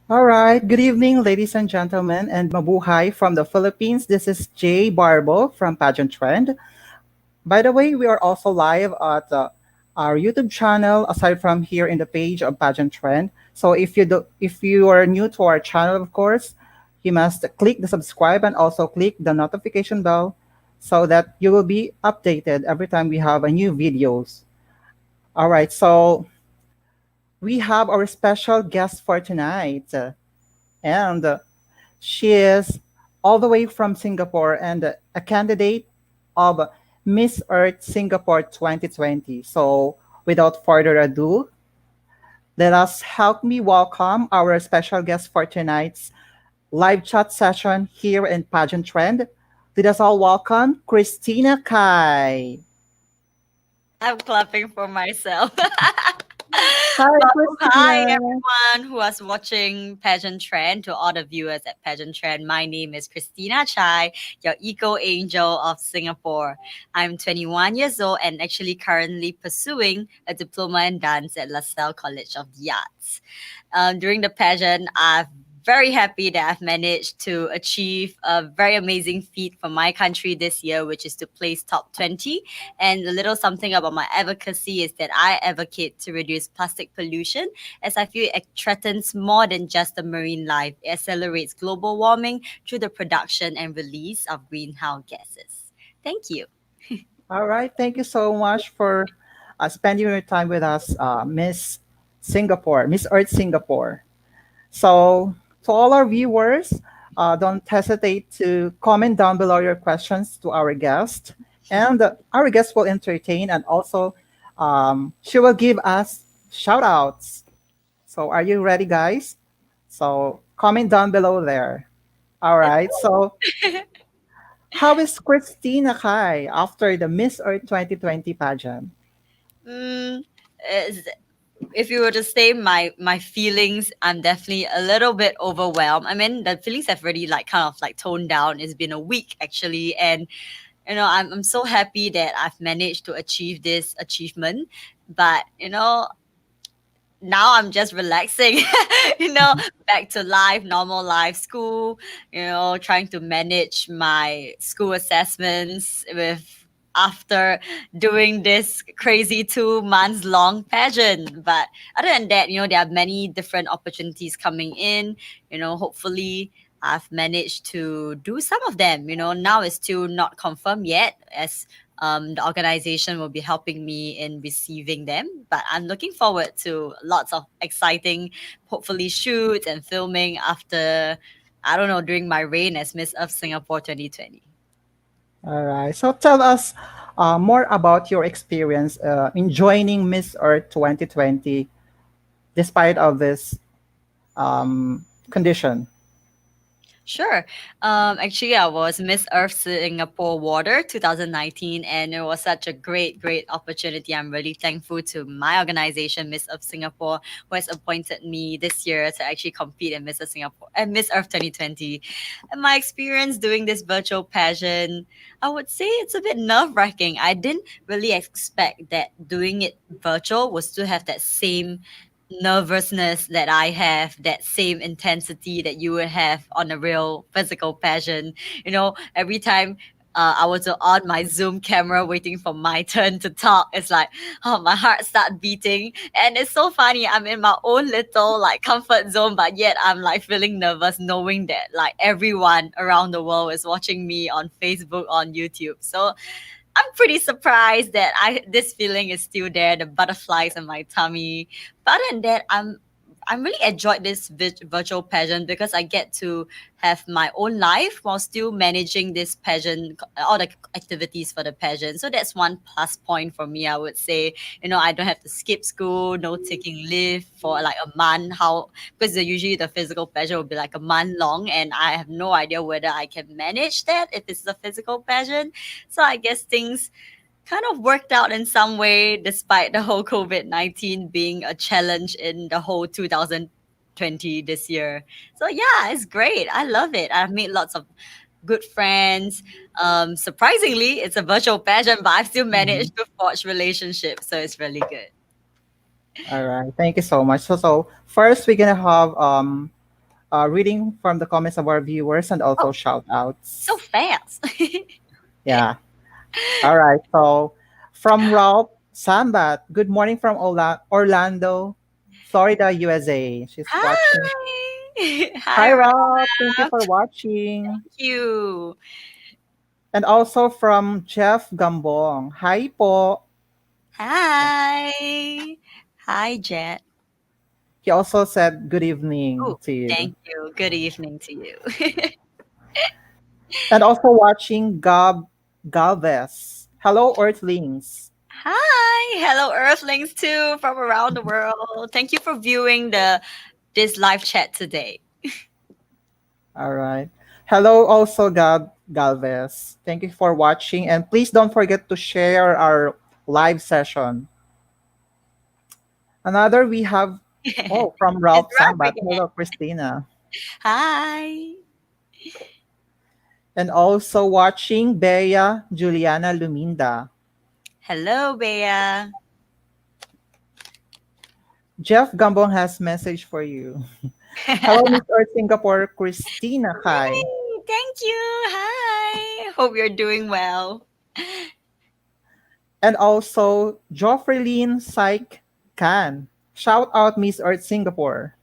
All right. Good evening, ladies and gentlemen, and mabuhay from the Philippines. This is Jay Barbo from Pageant Trend. By the way, we are also live at our YouTube channel, aside from here in the page of Pageant Trend. So if you are new to our channel, of course, you must click the subscribe and also click the notification bell so that you will be updated every time we have a new videos. All right. So we have our special guest for tonight, and she is all the way from Singapore and a candidate of Miss Earth Singapore 2020. So, without further ado, let us help me welcome our special guest for tonight's live chat session here in Pageant Trend. Let us all welcome Christina Kai. I'm clapping for myself. Hi, Well, hi, Christina. everyone who was watching Pageant Trend. To all the viewers at Pageant Trend, my name is Christina Chai, your eco angel of Singapore. I'm 21 years old and actually currently pursuing a diploma in dance at LaSalle College of the Arts. During the pageant, I've very happy that I've managed to achieve a very amazing feat for my country this year, which is to place top 20. And a little something about my advocacy is that I advocate to reduce plastic pollution, as I feel it threatens more than just the marine life. It accelerates global warming through the production and release of greenhouse gases. Thank you. All right. Thank you so much for spending your time with us, Miss Singapore, Miss Earth Singapore. So, to all our viewers, don't hesitate to comment down below your questions to our guest. And our guest will entertain and also she will give us shout outs. So, are you ready, guys? So, comment down below there. All Let's right. So, how is Christina Kai after the Miss Earth 2020 pageant? Mm, is- if you were to say my feelings, I'm definitely a little bit overwhelmed. I mean, the feelings have already like kind of like toned down. It's been a week actually, and I'm so happy that I've managed to achieve this achievement. But now I'm just relaxing, back to life, normal life, school, trying to manage my school assessments with after doing this crazy 2 months long pageant. But other than that, there are many different opportunities coming in. Hopefully I've managed to do some of them. Now it's still not confirmed yet, as the organization will be helping me in receiving them. But I'm looking forward to lots of exciting, hopefully, shoots and filming after, I don't know, during my reign as Miss of Singapore 2020. All right. So tell us more about your experience in joining Miss Earth 2020 despite of this condition. Sure. Actually, I was Miss Earth Singapore Water 2019, and it was such a great, great opportunity. I'm really thankful to my organization, Miss Earth Singapore, who has appointed me this year to actually compete in Miss Earth Singapore and Miss Earth 2020. And my experience doing this virtual pageant, I would say it's a bit nerve wracking. I didn't really expect that doing it virtual was to have that same nervousness that I have, that same intensity that you would have on a real physical pageant. Every time I was on my Zoom camera waiting for my turn to talk, it's like, oh, my heart start beating. And it's so funny. I'm in my own little like comfort zone, but yet I'm like feeling nervous knowing that like everyone around the world is watching me on Facebook, on YouTube. So I'm pretty surprised that I this feeling is still there, the butterflies in my tummy. But other than that, I'm really enjoyed this virtual pageant because I get to have my own life while still managing this pageant, all the activities for the pageant. So that's one plus point for me, I would say. I don't have to skip school, no taking leave for like a month. How Because usually the physical pageant will be like a month long, and I have no idea whether I can manage that if it's a physical pageant. So I guess things kind of worked out in some way despite the whole COVID-19 being a challenge in the whole 2020 this year. So yeah, it's great. I love it. I've made lots of good friends. Surprisingly, it's a virtual pageant, but I've still Mhm. managed to forge relationships. So it's really good. All right. Thank you so much. So first we're gonna have reading from the comments of our viewers and Oh, also shout so outs. fast. Yeah. All right. So from Ralph Sambat, good morning from Orlando, Florida, USA. She's watching. Hi. Hi, Hi, Ralph. Ralph. Thank you for watching. Thank you. And also from Jeff Gambong. Hi po. Hi. Hi, Jet. He also said good evening Oh, to you. thank you. Good evening to you. And also watching Galvez. Hello, Earthlings. Hi. Hello, Earthlings too from around the world. Thank you for viewing the this live chat today. All right. Hello, also Galvez. Thank you for watching. And please don't forget to share our live session. Another we have, oh, from It's Ralph Ralph Sambat. again. Hello, Christina. Hi. And also watching Bea Juliana Luminda. Hello, Bea. Jeff Gambong has message for you. Hello, Miss Earth Singapore, Christina Kai. Hey, thank you. Hi. Hope you're doing well. And also Joffrey Syke Khan. Shout out Miss Earth Singapore.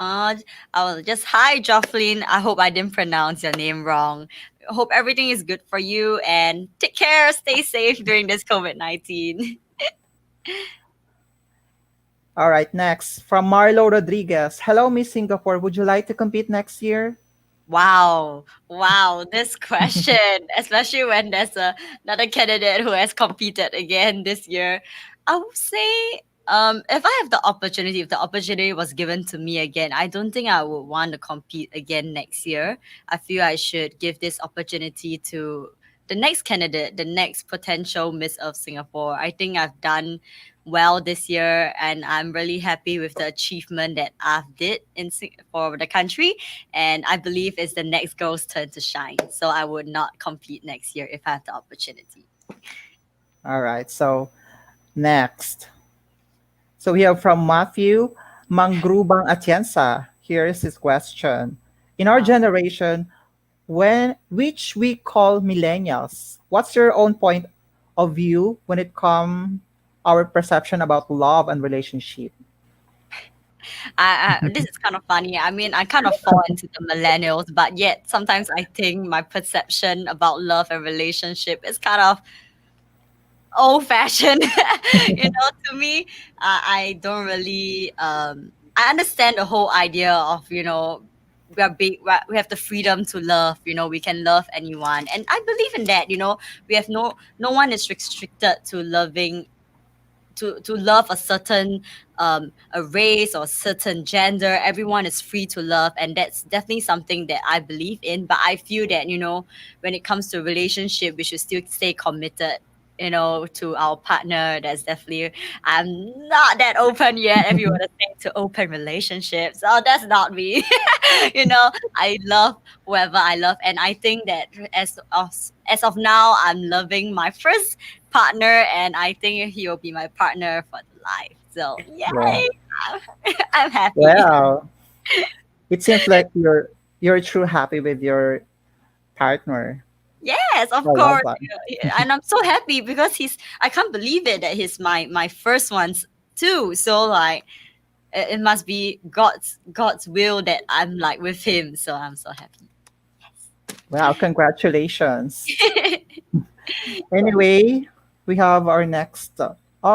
Uh, I will just hi, Jocelyn. I hope I didn't pronounce your name wrong. Hope everything is good for you and take care. Stay safe during this COVID-19. All right, next from Marlo Rodriguez. Hello, Miss Singapore. Would you like to compete next year? Wow. Wow. This question, especially when there's another candidate who has competed again this year. I would say if I have the opportunity, if the opportunity was given to me again, I don't think I would want to compete again next year. I feel I should give this opportunity to the next candidate, the next potential Miss of Singapore. I think I've done well this year and I'm really happy with the achievement that I've did for the country, and I believe it's the next girl's turn to shine. So I would not compete next year if I have the opportunity. All right, so next. So we have from Matthew Mangrubang Atienza. Here is his question. In our Wow. generation, when which we call millennials, what's your own point of view when it comes our perception about love and relationship? This is kind of funny. I mean, I kind of fall into the millennials, but yet sometimes I think my perception about love and relationship is kind of old fashioned. To me, I don't really. I understand the whole idea of we are big. We have the freedom to love. We can love anyone, and I believe in that. We have no one is restricted to loving to love a certain a race or certain gender. Everyone is free to love, and that's definitely something that I believe in. But I feel that when it comes to relationship, we should still stay committed, to our partner. That's definitely, I'm not that open yet, if you want to say, to open relationships. So that's not me. I love whoever I love, and I think that as of now, I'm loving my first partner, and I think he will be my partner for the life. So Yeah. yay, I'm, I'm happy. Well, it seems like you're true happy with your partner. Yes, I of love course. that. And I'm so happy because I can't believe it that he's my first ones too. So like it must be God's will that I'm like with him. So I'm so happy. Wow, congratulations. Yes. Anyway, we have our next.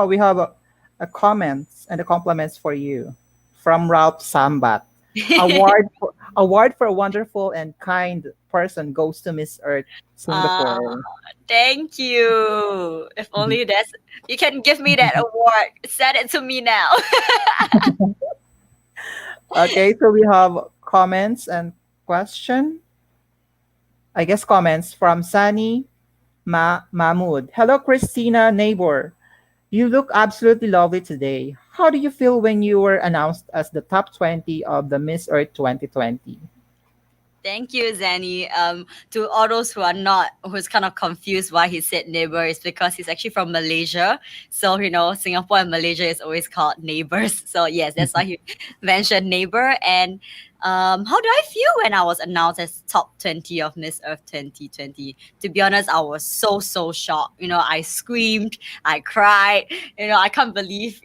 We have a comments and a compliments for you from Ralph Sambat. Award for a wonderful and kind person goes to Miss Earth uh, Singapore. thank you. If only that's you can give me that award. Send it to me now. Okay, so we have comments and question. I guess comments from Sani Mahmood. Hello, Christina, neighbor. You look absolutely lovely today. How do you feel when you were announced as the top 20 of the Miss Earth 2020? Thank you, Zanny. To all those who's kind of confused why he said neighbor, is because he's actually from Malaysia. So, Singapore and Malaysia is always called neighbors. So, yes, that's why he mentioned neighbor. And How do I feel when I was announced as top 20 of Miss Earth 2020? To be honest, I was so shocked. I screamed, I cried. I can't believe,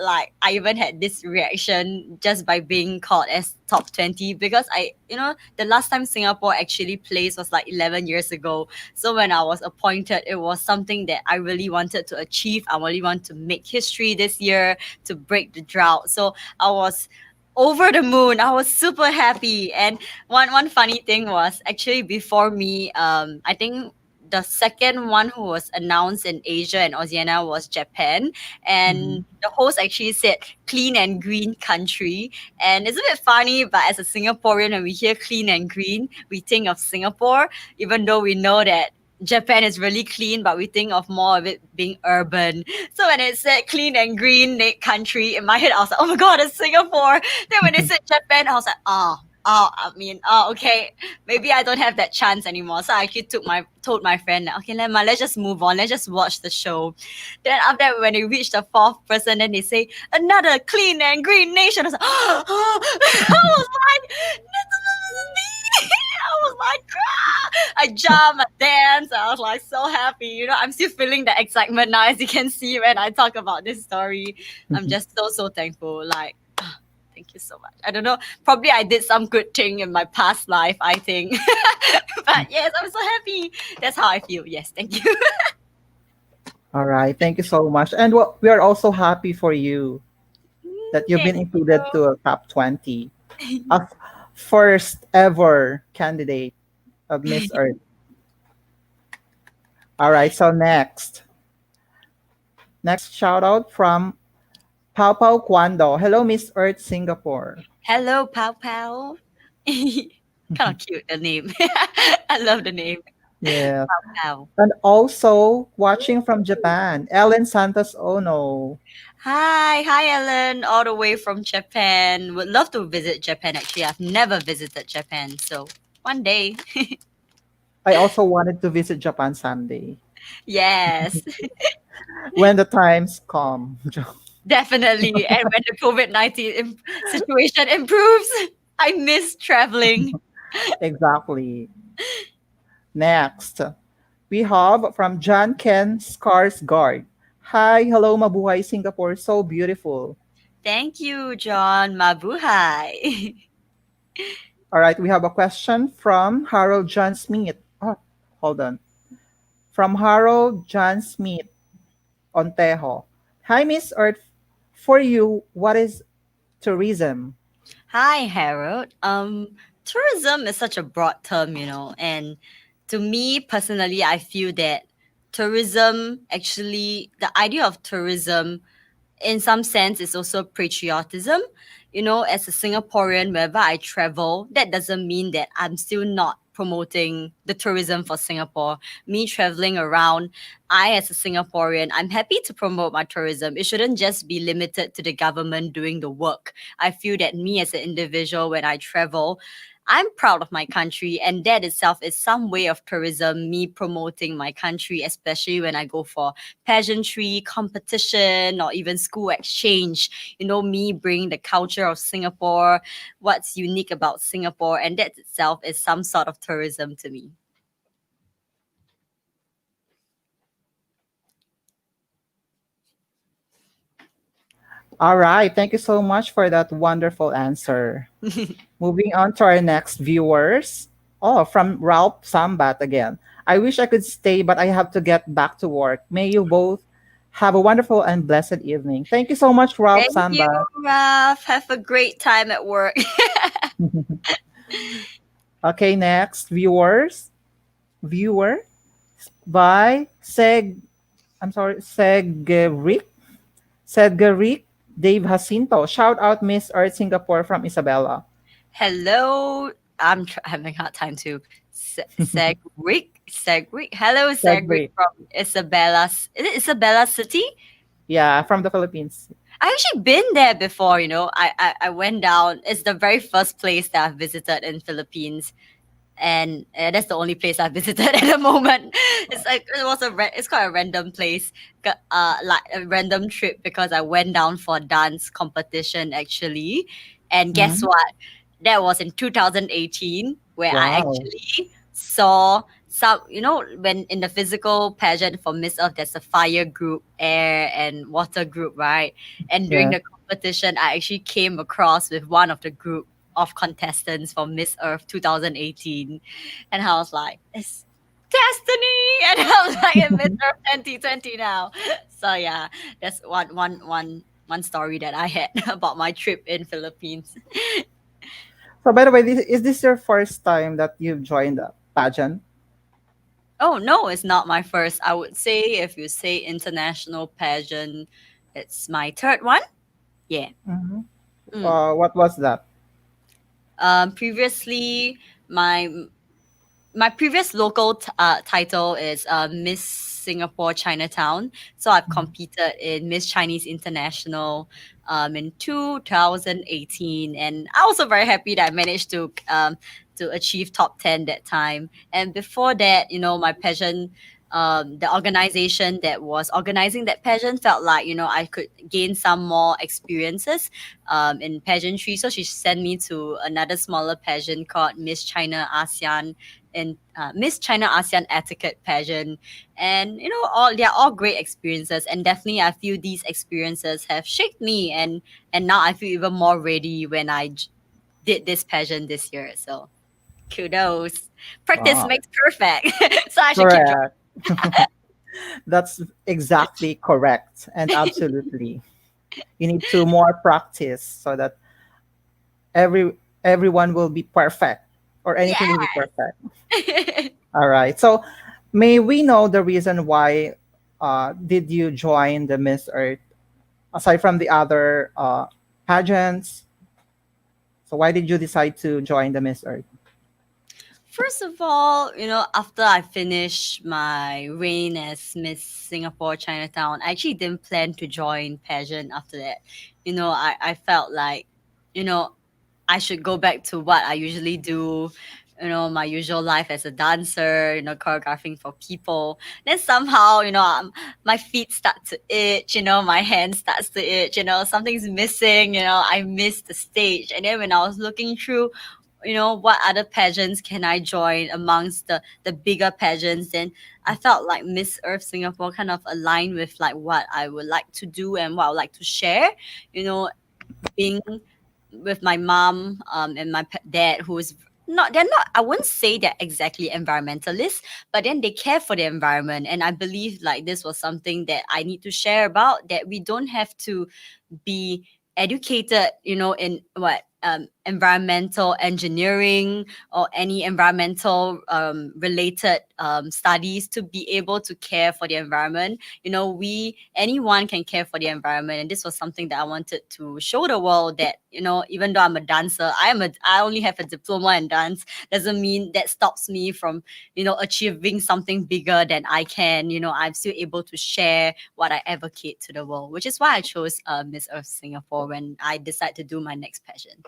like I even had this reaction just by being called as top 20, because the last time Singapore actually placed was like 11 years ago. So when I was appointed, it was something that I really wanted to achieve. I really want to make history this year, to break the drought. So I was over the moon. I was super happy. And one funny thing was, actually before me, I think the second one who was announced in Asia and Oceania was Japan. Mm-hmm. And the host actually said clean and green country. And it's a bit funny, but as a Singaporean, when we hear clean and green, we think of Singapore, even though we know that Japan is really clean, but we think of more of it being urban. So when it said clean and green country, in my head, I was like, oh my God, it's Singapore. Then when it said Japan, I was like, okay, maybe I don't have that chance anymore. So I actually told my friend, okay, let's just move on. Let's just watch the show. Then after that, when it reached the fourth person, then they say another clean and green nation. I was like, I was like, this is me. I was like, I jumped, I danced. I was like so happy. I'm still feeling the excitement now, as you can see when I talk about this story. I'm just so thankful. Like, thank you so much. I don't know. Probably I did some good thing in my past life, I think. But yes, I'm so happy. That's how I feel. Yes, thank you. All right, thank you so much. And we are also happy for you that you've Thank been included you. to a top 20, a first ever candidate of Miss Earth. All right, so next shout out from Pau Pau Kwando. Hello, Miss Earth Singapore. Hello, Pow Pow. Kind of cute, the name. I love the name. Yeah. Pow. And also watching from Japan, Ellen Santos Ono. Hi, Ellen, all the way from Japan. Would love to visit Japan. Actually, I've never visited Japan, so one day, I also wanted to visit Japan someday yes, when the times come. definitely. And when the COVID-19 situation improves, I miss traveling. Exactly. Next, we have from John Ken Skarsgård. Hi, hello, mabuhay Singapore, so beautiful. Thank you, John. Mabuhay. All right, we have a question from Harold John Smith. Oh, hold on. From Harold John Smith on Tejo. Hi, Miss Earth. For you, what is tourism? Hi, Harold. Tourism is such a broad term, and to me personally, I feel that tourism actually, the idea of tourism in some sense is also patriotism. As a Singaporean, wherever I travel, that doesn't mean that I'm still not promoting the tourism for Singapore. Me traveling around, I as a Singaporean, I'm happy to promote my tourism. It shouldn't just be limited to the government doing the work. I feel that me as an individual, when I travel, I'm proud of my country, and that itself is some way of tourism, me promoting my country, especially when I go for pageantry, competition, or even school exchange. Me bringing the culture of Singapore, what's unique about Singapore, and that itself is some sort of tourism to me. All right, thank you so much for that wonderful answer. Moving on to our next viewers. Oh, from Ralph Sambat again. I wish I could stay, but I have to get back to work. May you both have a wonderful and blessed evening. Thank you so much, Ralph Thank you, Sambat. Raf. Have a great time at work. Okay, next viewer by Segeric Dave Jacinto. Shout out Miss Earth Singapore from Isabella. Hello. Having a hard time to Segrick. Hello, Segrick Segeric. from Isabella. Is it Isabella City? Yeah, from the Philippines. I actually been there before. I went down. It's the very first place that I've visited in Philippines, and that's the only place I've visited at the moment. It's quite a random place, like a random trip, because I went down for a dance competition actually, and guess Mhm. what? That was in 2018, where I Wow. actually saw some, when in the physical pageant for Miss Earth, there's a fire group, air, and water group, right? And during Yeah. the competition, I actually came across with one of the group of contestants for Miss Earth 2018. And I was like, it's destiny. And I'm like in Miss Earth 2020 now. So yeah, that's one story that I had about my trip in Philippines. So by the way, is this your first time that you've joined a pageant? Oh no, it's not my first. I would say if you say international pageant, it's my third one. Yeah. Hmm. Mm. What was that? Previously, my my previous local title is Miss Singapore Chinatown. So I've Mhm. competed in Miss Chinese International in 2018, and I was also very happy that I managed to achieve top 10 that time. And before that, my pageant. The organization that was organizing that pageant felt like I could gain some more experiences in pageantry, so she sent me to another smaller pageant called Miss China ASEAN in Miss China ASEAN etiquette pageant, and all they're all great experiences, and definitely I feel these experiences have shaped me, and now I feel even more ready when did this pageant this year. So kudos, practice Wow. makes perfect. So I should keep Correct. That's exactly correct and absolutely. You need to more practice so that everyone will be perfect or anything will be perfect. yeah. All right. So may we know the reason why did you join the Miss Earth aside from the other pageants? So why did you decide to join the Miss Earth? First of all, after I finished my reign as Miss Singapore Chinatown, I actually didn't plan to join pageant after that. I felt like, you know, I should go back to what I usually do, my usual life as a dancer, choreographing for people. Then somehow, my feet start to itch, my hand starts to itch, something's missing, I missed the stage. And then when I was looking through, what other pageants can I join amongst the bigger pageants, then I felt like Miss Earth Singapore kind of aligned with like what I would like to do and what I would like to share, you know being with my mom and my dad, who is not they're not I wouldn't say they're exactly environmentalists, but then they care for the environment, and I believe like this was something that I need to share about, that we don't have to be educated, in what environmental engineering or any environmental related studies to be able to care for the environment. We anyone can care for the environment, and this was something that I wanted to show the world, that even though I'm a dancer, I only have a diploma in dance, doesn't mean that stops me from achieving something bigger than I can. I'm still able to share what I advocate to the world, which is why I chose Miss Earth Singapore when I decide to do my next passion.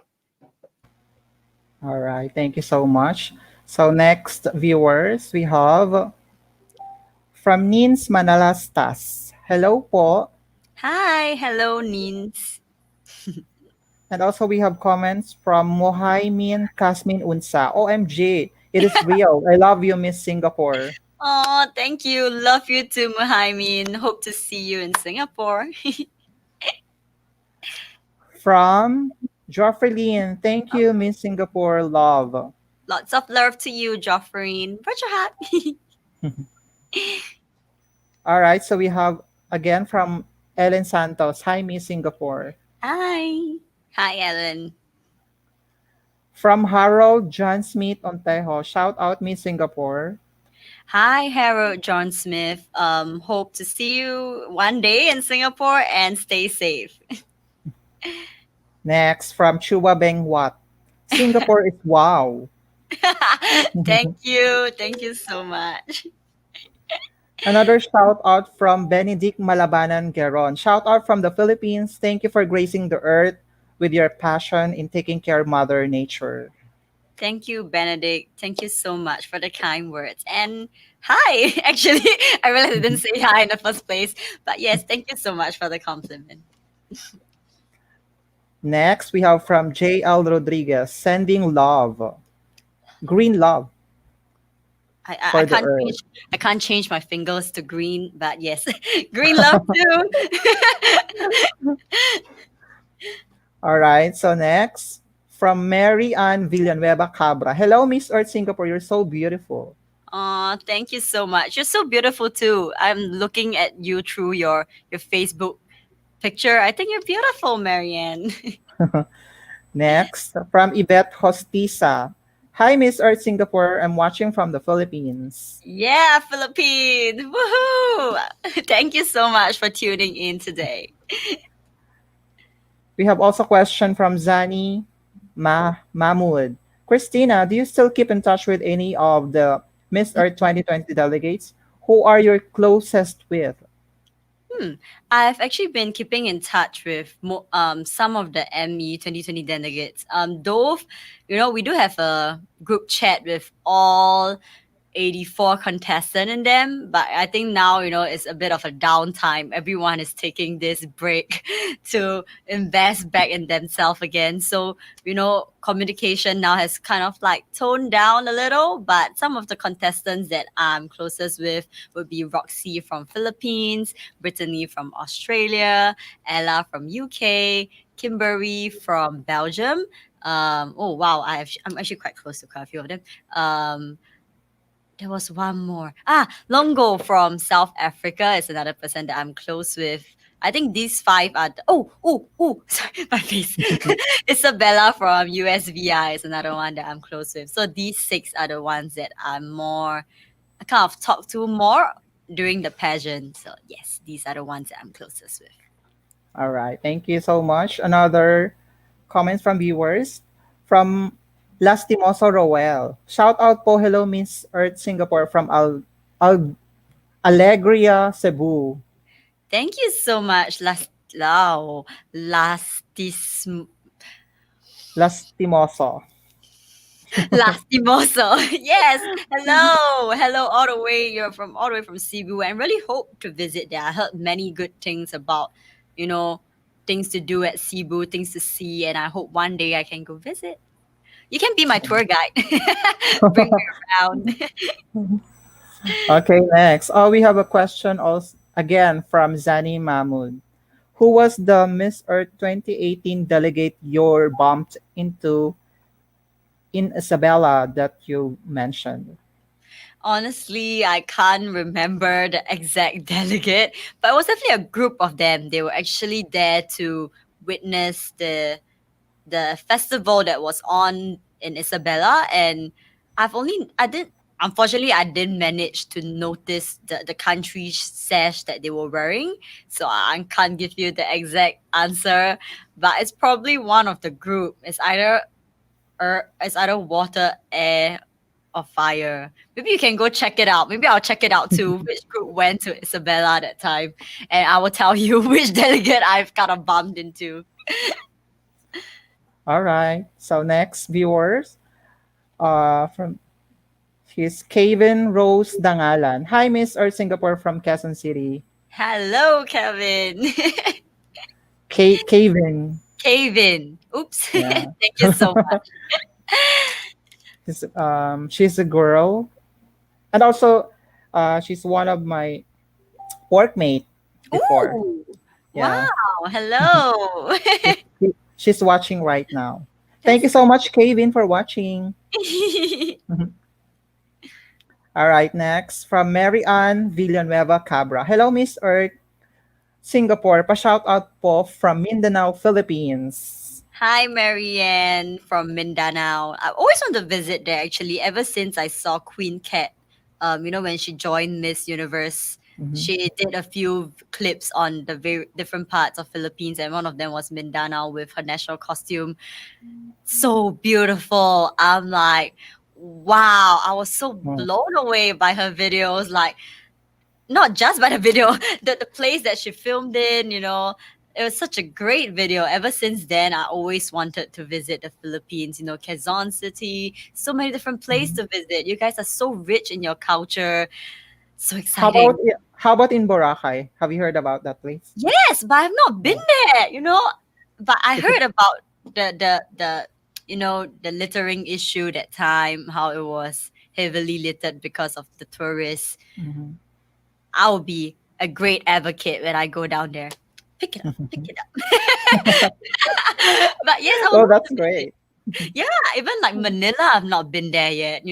All right. Thank you so much. So next viewers, we have from Nins Manalastas. Hello po. Hi, hello, Nins. And also we have comments from Mohaimin Kasmin Unsa. OMG, it is real. I love you, Miss Singapore. Oh, thank you. Love you too, Muhaimin. Hope to see you in Singapore. From Joffrey, thank you, Miss Singapore. Love. Lots of love to you, Joffrey. Put your hat. All right, so we have again from Ellen Santos. Hi, Miss Singapore. Hi. Hi, Ellen. From Harold John Smith Ontejo. Shout out, Miss Singapore. Hi, Harold John Smith. Hope to see you one day in Singapore and stay safe. Next, from Chua Beng Wat. Singapore is wow. Thank you. Thank you so much. Another shout out from Benedict Malabanan Geron. Shout out from the Philippines. Thank you for gracing the earth with your passion in taking care of Mother Nature. Thank you, Benedict. Thank you so much for the kind words. And hi. Actually, I realized I didn't say hi in the first place. But yes, thank you so much for the compliment. Next, we have from JL Rodriguez, sending love, green love I for the can't earth. change, I can't change my fingers to green, but yes, green love too. All right, so next, from Mary Ann Villanueva Cabra. Hello, Miss Earth Singapore. You're so beautiful. Aw, thank you so much. You're so beautiful too. I'm looking at you through your Facebook picture. I think you're beautiful, Marianne. Next, from Yvette Hostisa. Hi, Miss Earth Singapore. I'm watching from the Philippines. Yeah, Philippines. Woohoo! Thank you so much for tuning in today. We have also a question from Zani Mahmood. Christina, do you still keep in touch with any of the Miss Earth 2020 delegates? Who are you closest with? Hmm. I've actually been keeping in touch with some of the ME 2020 delegates. Though, we do have a group chat with all 84 contestant in them, but I think now it's a bit of a downtime. Everyone is taking this break to invest back in themselves again. So communication now has kind of like toned down a little, but some of the contestants that I'm closest with would be Roxy from Philippines, Brittany from Australia, Ella from UK, Kimberly from Belgium. Oh wow, I'm actually quite close to quite a few of them. There was one more. Longo from South Africa is another person that I'm close with. I think these five are. Sorry, my face. Isabella from USVI is another one that I'm close with. So these six are the ones that I'm more. I kind of talk to more during the pageant. So yes, these are the ones that I'm closest with. All right, thank you so much. Another comments from viewers from Lastimoso Roel. Shout out po, hello Miss Earth Singapore from Alegria, Cebu. Thank you so much, Lastis Lastimoso. Lastimoso. Yes. Hello. Hello all the way. You're from all the way from Cebu and really hope to visit there. I heard many good things about, you know, things to do at Cebu, things to see, and I hope one day I can go visit. You can be my tour guide. Bring me around. Okay, next. Oh, we have a question also again from Zani Mahmood. Who was the Miss Earth 2018 delegate you're bumped into in Isabella that you mentioned? Honestly, I can't remember the exact delegate, but it was definitely a group of them. They were actually there to witness the festival that was on in Isabella, and I didn't unfortunately I didn't manage to notice the country sash that they were wearing, so I can't give you the exact answer, but it's probably one of the group. It's either water, air, or fire. Maybe you can go check it out. Maybe I'll check it out too. Which group went to Isabella that time, and I will tell you which delegate I've kind of bumped into. All right. So next viewers, from his Kevin Rose Dangalan. Hi, Miss Earth Singapore from Quezon City. Hello, Kevin. Kevin. Kevin. Oops. Yeah. Thank you so much. She's a girl, and also, she's one of my workmate before. Ooh. Yeah. Wow. Hello. She's watching right now. Thank That's you so much, Kevin, for watching. great. All right, next from Mary Ann Villanueva Cabra. Hello, Miss Earth, Singapore. Pa-shout out po from Mindanao, Philippines. Hi, Marianne from Mindanao. I always want to visit there actually, ever since I saw Queen Cat. When she joined Miss Universe, Mhm. she did a few clips on the very different parts of Philippines, and one of them was Mindanao with her national costume. So beautiful. I'm like, wow, I was so Oh. blown away by her videos. Like, not just by the video, the place that she filmed in, it was such a great video. Ever since then, I always wanted to visit the Philippines, Quezon City, so many different places Mhm. to visit. You guys are so rich in your culture. So How about exciting. how about in Boracay? Have you heard about that place? Yes, but I've not been Yeah. there. but I Is it? heard about the the littering issue that time, how it was heavily littered because of the tourists. Mhm. I'll be a great advocate when I go down there. Pick it up, pick it up. But yes, I would Oh, love that's to visit. great. Yeah, even like Manila, I've not been there yet.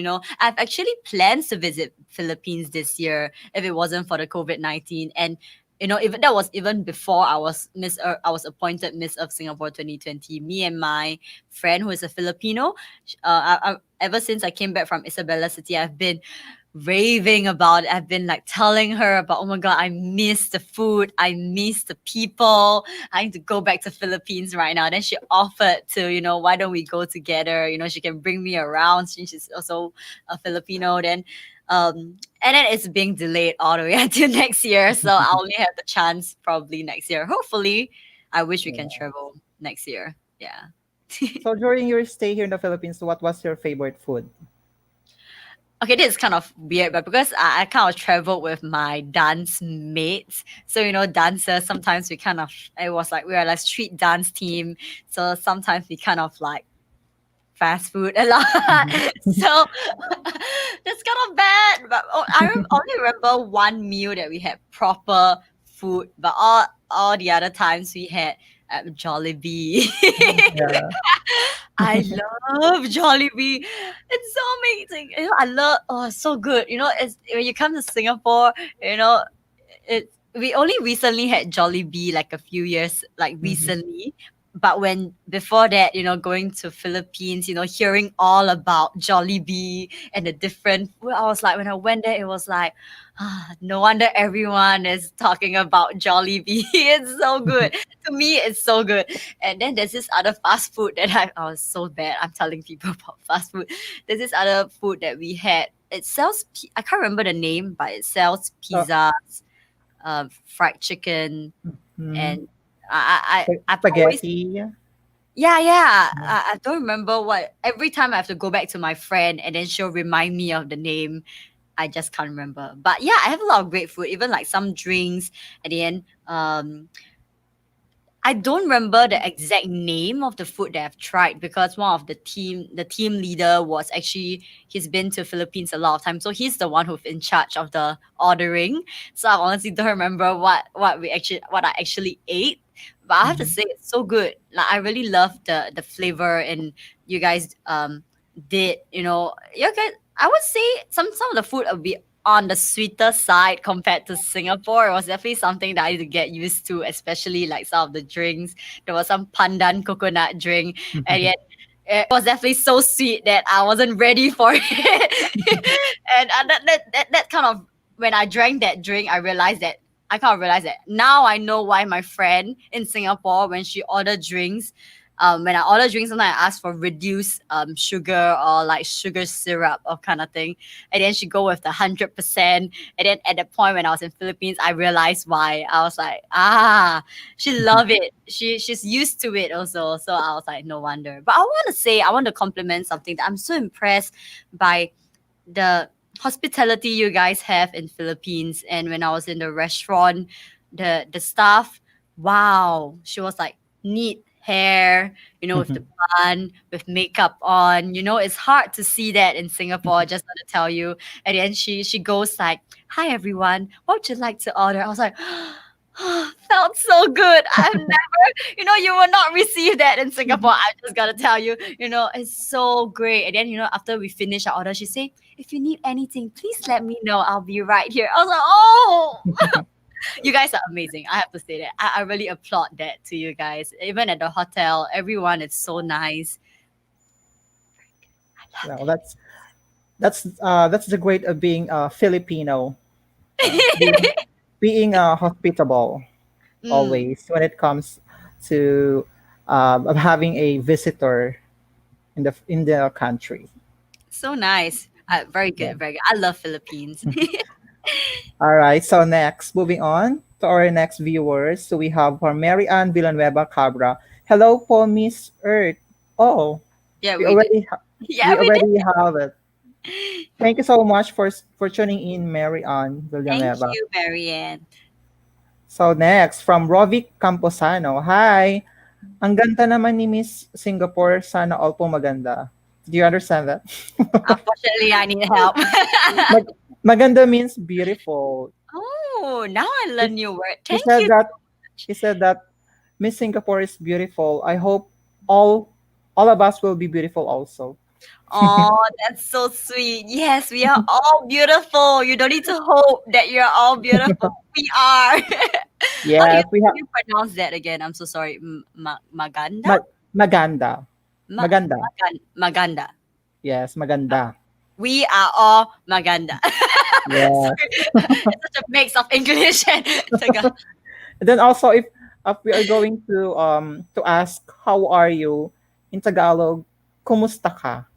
I've actually plans to visit Philippines this year if it wasn't for the COVID-19. And even that was even before I was appointed Miss of Singapore 2020. Me and my friend who is a Filipino, ever since I came back from Isabela City, I've been raving about it. I've been like telling her about, oh my god, I miss the food, I miss the people. I need to go back to Philippines right now. Then she offered to, why don't we go together? She can bring me around since she's also a Filipino. And then it's being delayed all the way until next year. So I only have the chance probably next year. Hopefully, I wish we can Yeah. travel next year. Yeah. So during your stay here in the Philippines, what was your favorite food? Okay, this is kind of weird, but because I kind of traveled with my dance mates, so dancers, sometimes it was like we were like street dance team, so sometimes we kind of like fast food a lot. Mhm. So that's kind of bad. But only remember one meal that we had proper food, but all the other times we had Jollibee. Yeah. I love Jollibee. It's so amazing. I love, oh, it's so good. It's when you come to Singapore, we only recently had Jollibee like a few years, like Mhm. recently. But when before that, going to Philippines, hearing all about Jollibee and the different food, I was like, when I went there, it was like, no wonder everyone is talking about Jollibee. It's so good. To me, it's so good. And then there's this other fast food that I was so bad. I'm telling people about fast food. There's this other food that we had. It sells, I can't remember the name, but it sells Uh, pizzas, fried chicken, mm, and I've always, spaghetti. yeah, yeah. Yeah. I don't remember what. Every time I have to go back to my friend, and then she'll remind me of the name. I just can't remember. But yeah, I have a lot of great food. Even like some drinks at the end. I don't remember the exact name of the food that I've tried because one of the team leader was actually, he's been to Philippines a lot of times, so he's the one who's in charge of the ordering. So I honestly don't remember what I actually ate, but I have to Mhm. say it's so good. Like I really love the flavor, and you guys did you guys. I would say some of the food would be on the sweeter side compared to Singapore. It was definitely something that I had to get used to, especially like some of the drinks. There was some pandan coconut drink, and yet it was definitely so sweet that I wasn't ready for it. And that kind of, when I drank that drink, I kind of realized that now I know why my friend in Singapore, when she ordered drinks, when I order drinks, sometimes I ask for reduced sugar or like sugar syrup or kind of thing, and then she go with the 100%. And then at the point when I was in Philippines, I realized why. I was like, she love it. She's used to it also. So I was like, no wonder. But I want to compliment something that I'm so impressed by the hospitality you guys have in Philippines. And when I was in the restaurant, the staff, wow, she was like neat hair, with the bun, with makeup on. It's hard to see that in Singapore. Just want to tell you. And then she goes like, "Hi everyone, what would you like to order?" I was like. Felt so good. I've never, you will not receive that in Singapore. I just gotta tell you, it's so great. And then, after we finish our order, she said, if you need anything, please let me know. I'll be right here. I was like, oh, you guys are amazing. I have to say that. I really applaud that to you guys. Even at the hotel, everyone is so nice. I love Well, that's the great of being Filipino, being it. hospitable Mm, always when it comes to of having a visitor in the country. so nice. Very Yeah. good, very good. I love Philippines. All right. So next, moving on to our next viewers. So we have for Mary Ann Villanueva Cabra. Hello, po, Miss Earth. Oh, Yeah, we we did. already Yeah, we we did. already have it. Thank you so much for tuning in, Mary Ann Thank Villanueva. you, Marianne. So next, from Rovic Camposano. Hi. Ang ganda naman ni Miss Singapore, sana all po maganda. Do you understand that? Unfortunately, I need help. Mag- Maganda means beautiful. Oh, now I He, learn new word. he Thank said you that so much. he said that Miss Singapore is beautiful. I hope all all of us will be beautiful also. Oh, that's so sweet. Yes, we are all beautiful. You don't need to hope that you're all beautiful. We are. Yes, we How have do you pronounce that again? I'm so sorry. Maganda? maganda. Maganda. Maganda. Yes, maganda. We are all maganda. Yeah. Sorry. It's such a mix of English and Tagalog. And then also if we are going to ask how are you in Tagalog, kumusta ka?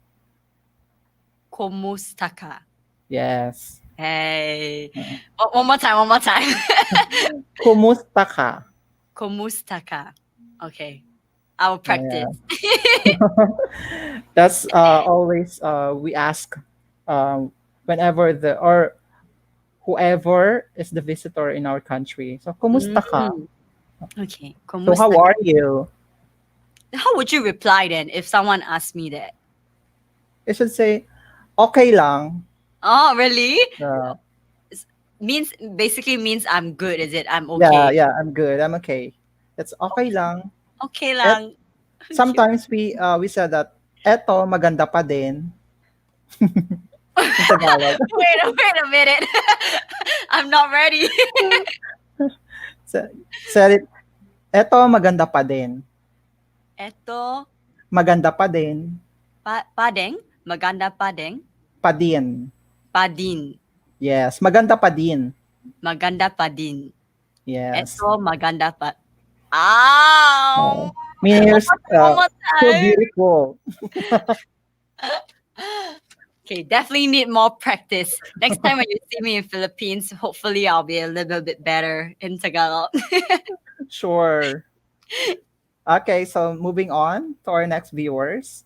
Kumusta ka? Yes. Hey. One more time, one more time. Kumusta ka? Kumusta ka? Okay. I will Yeah. practice. That's always we ask whenever the or whoever is the visitor in our country. So kumusta ka? Mm, okay. So how Kumusta ka? are you? How would you reply then if someone asked me that? I should say okay lang. Oh, really? Uh, S- Means basically means I'm good, is it? I'm yeah, okay. yeah, I'm good. I'm okay. It's okay lang. Okay At lang. Okay. sometimes we said that eto maganda pa din in Tagalog. Wait a minute. I'm not ready. Said it, eto maganda pa din. Eto Maganda pa din. padeng, maganda padeng, Pa din. padin, Yes, maganda pa din. maganda padin. Yes. Eto maganda pa. Ow! Meaning you're One more still time. beautiful. Okay, definitely need more practice. Next time when you see me in Philippines, hopefully I'll be a little bit better in Tagalog. Sure. Okay, so moving on to our next viewers.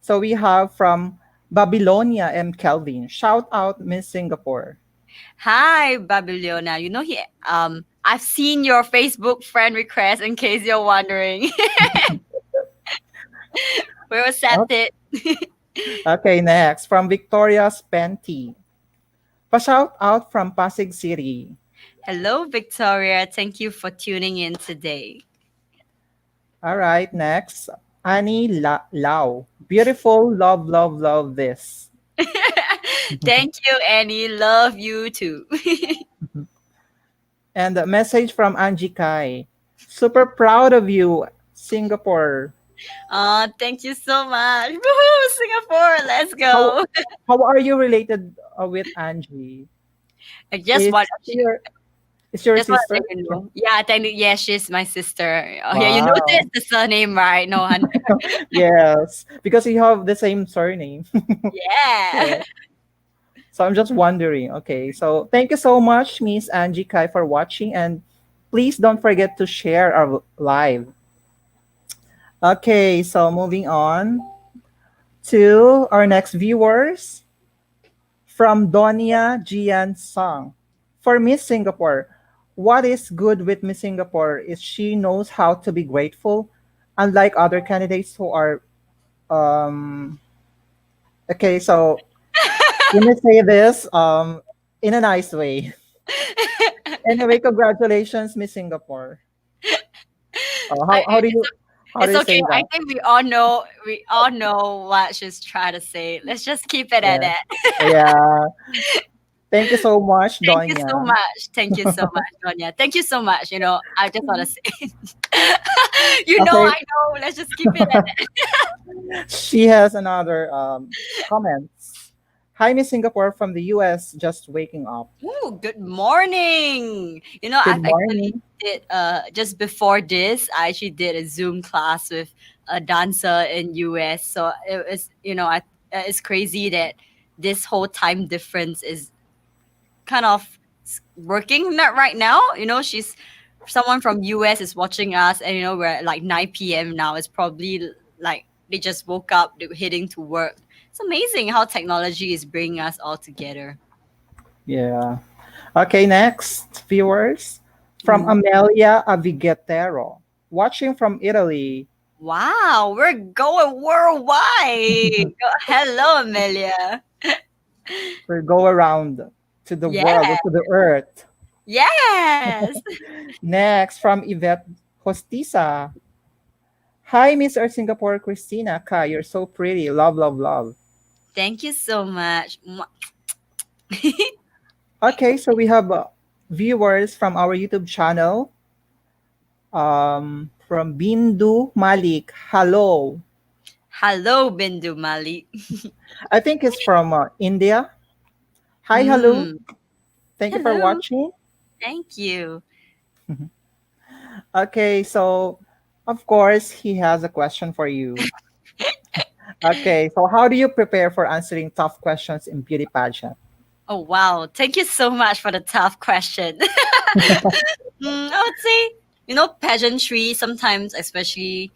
So we have from Babylonia M. Kelvin. Shout out Miss Singapore. Hi, Babylonia. I've seen your Facebook friend request in case you're wondering. We're accepted. Okay, next from Victoria Spenty. Pa-shout out from Pasig City. Hello, Victoria. Thank you for tuning in today. All right, next. Annie Lau. Beautiful, love, love, love this. Thank you, Annie. Love you too. And a message from Angie Kai. Super proud of you, Singapore. Thank you so much. Woohoo, Singapore. Let's How go. how are you related with Angie? I just Is want is your just want to sister? let you know. Yeah, technically, yeah, she's my sister. Oh, yeah, you Wow. noticed the surname, right? No, hun. Yes, because you have the same surname. Yeah. Yeah. So I'm just wondering. Okay, so thank you so much, Miss Angie Kai, for watching, and please don't forget to share our live. Okay, so moving on to our next viewers from Donia Jian Song. For Miss Singapore, what is good with Miss Singapore is she knows how to be grateful, unlike other candidates who are okay. So let me say this in a nice way. Anyway, congratulations, Miss Singapore. I, How do you it's okay. say I that? think we all know what she's trying to say. Let's just keep it at Yeah, that. yeah. Thank you so much, Thank you so Donya. much. Thank you so much, Donya. Thank you so much. I just want to say, Okay, I know. Let's just keep it at that. she has another comments. Hi, Miss Singapore from the US, just waking up. Ooh, good morning. Good I've actually morning. did just before this, I actually did a Zoom class with a dancer in US. So it was, it's crazy that this whole time difference is kind of working not right now. She's someone from US is watching us, and we're at like 9 p.m. now. It's probably like they just woke up, they're heading to work. It's amazing how technology is bringing us all together. Yeah. Okay, next viewers from Mm. Amelia Avigetero. watching from Italy. Wow, we're going worldwide. Hello, Amelia. We go around to the Yeah. world or to the earth. Yes. Next, from Yvette Hostisa. Hi, Miss Earth Singapore, Christina Kai. You're so pretty. Love, love, love. Thank you so much. Okay, so we have viewers from our YouTube channel. From Bindu Malik. Hello. Hello, Bindu Mali. I think it's from India. Hi, hello. Mm. Thank you for Hello. watching. Thank you. Okay, so of course, he has a question for you. Okay, so how do you prepare for answering tough questions in beauty pageant? Oh, wow. Thank you so much for the tough question. I would say, pageantry sometimes, especially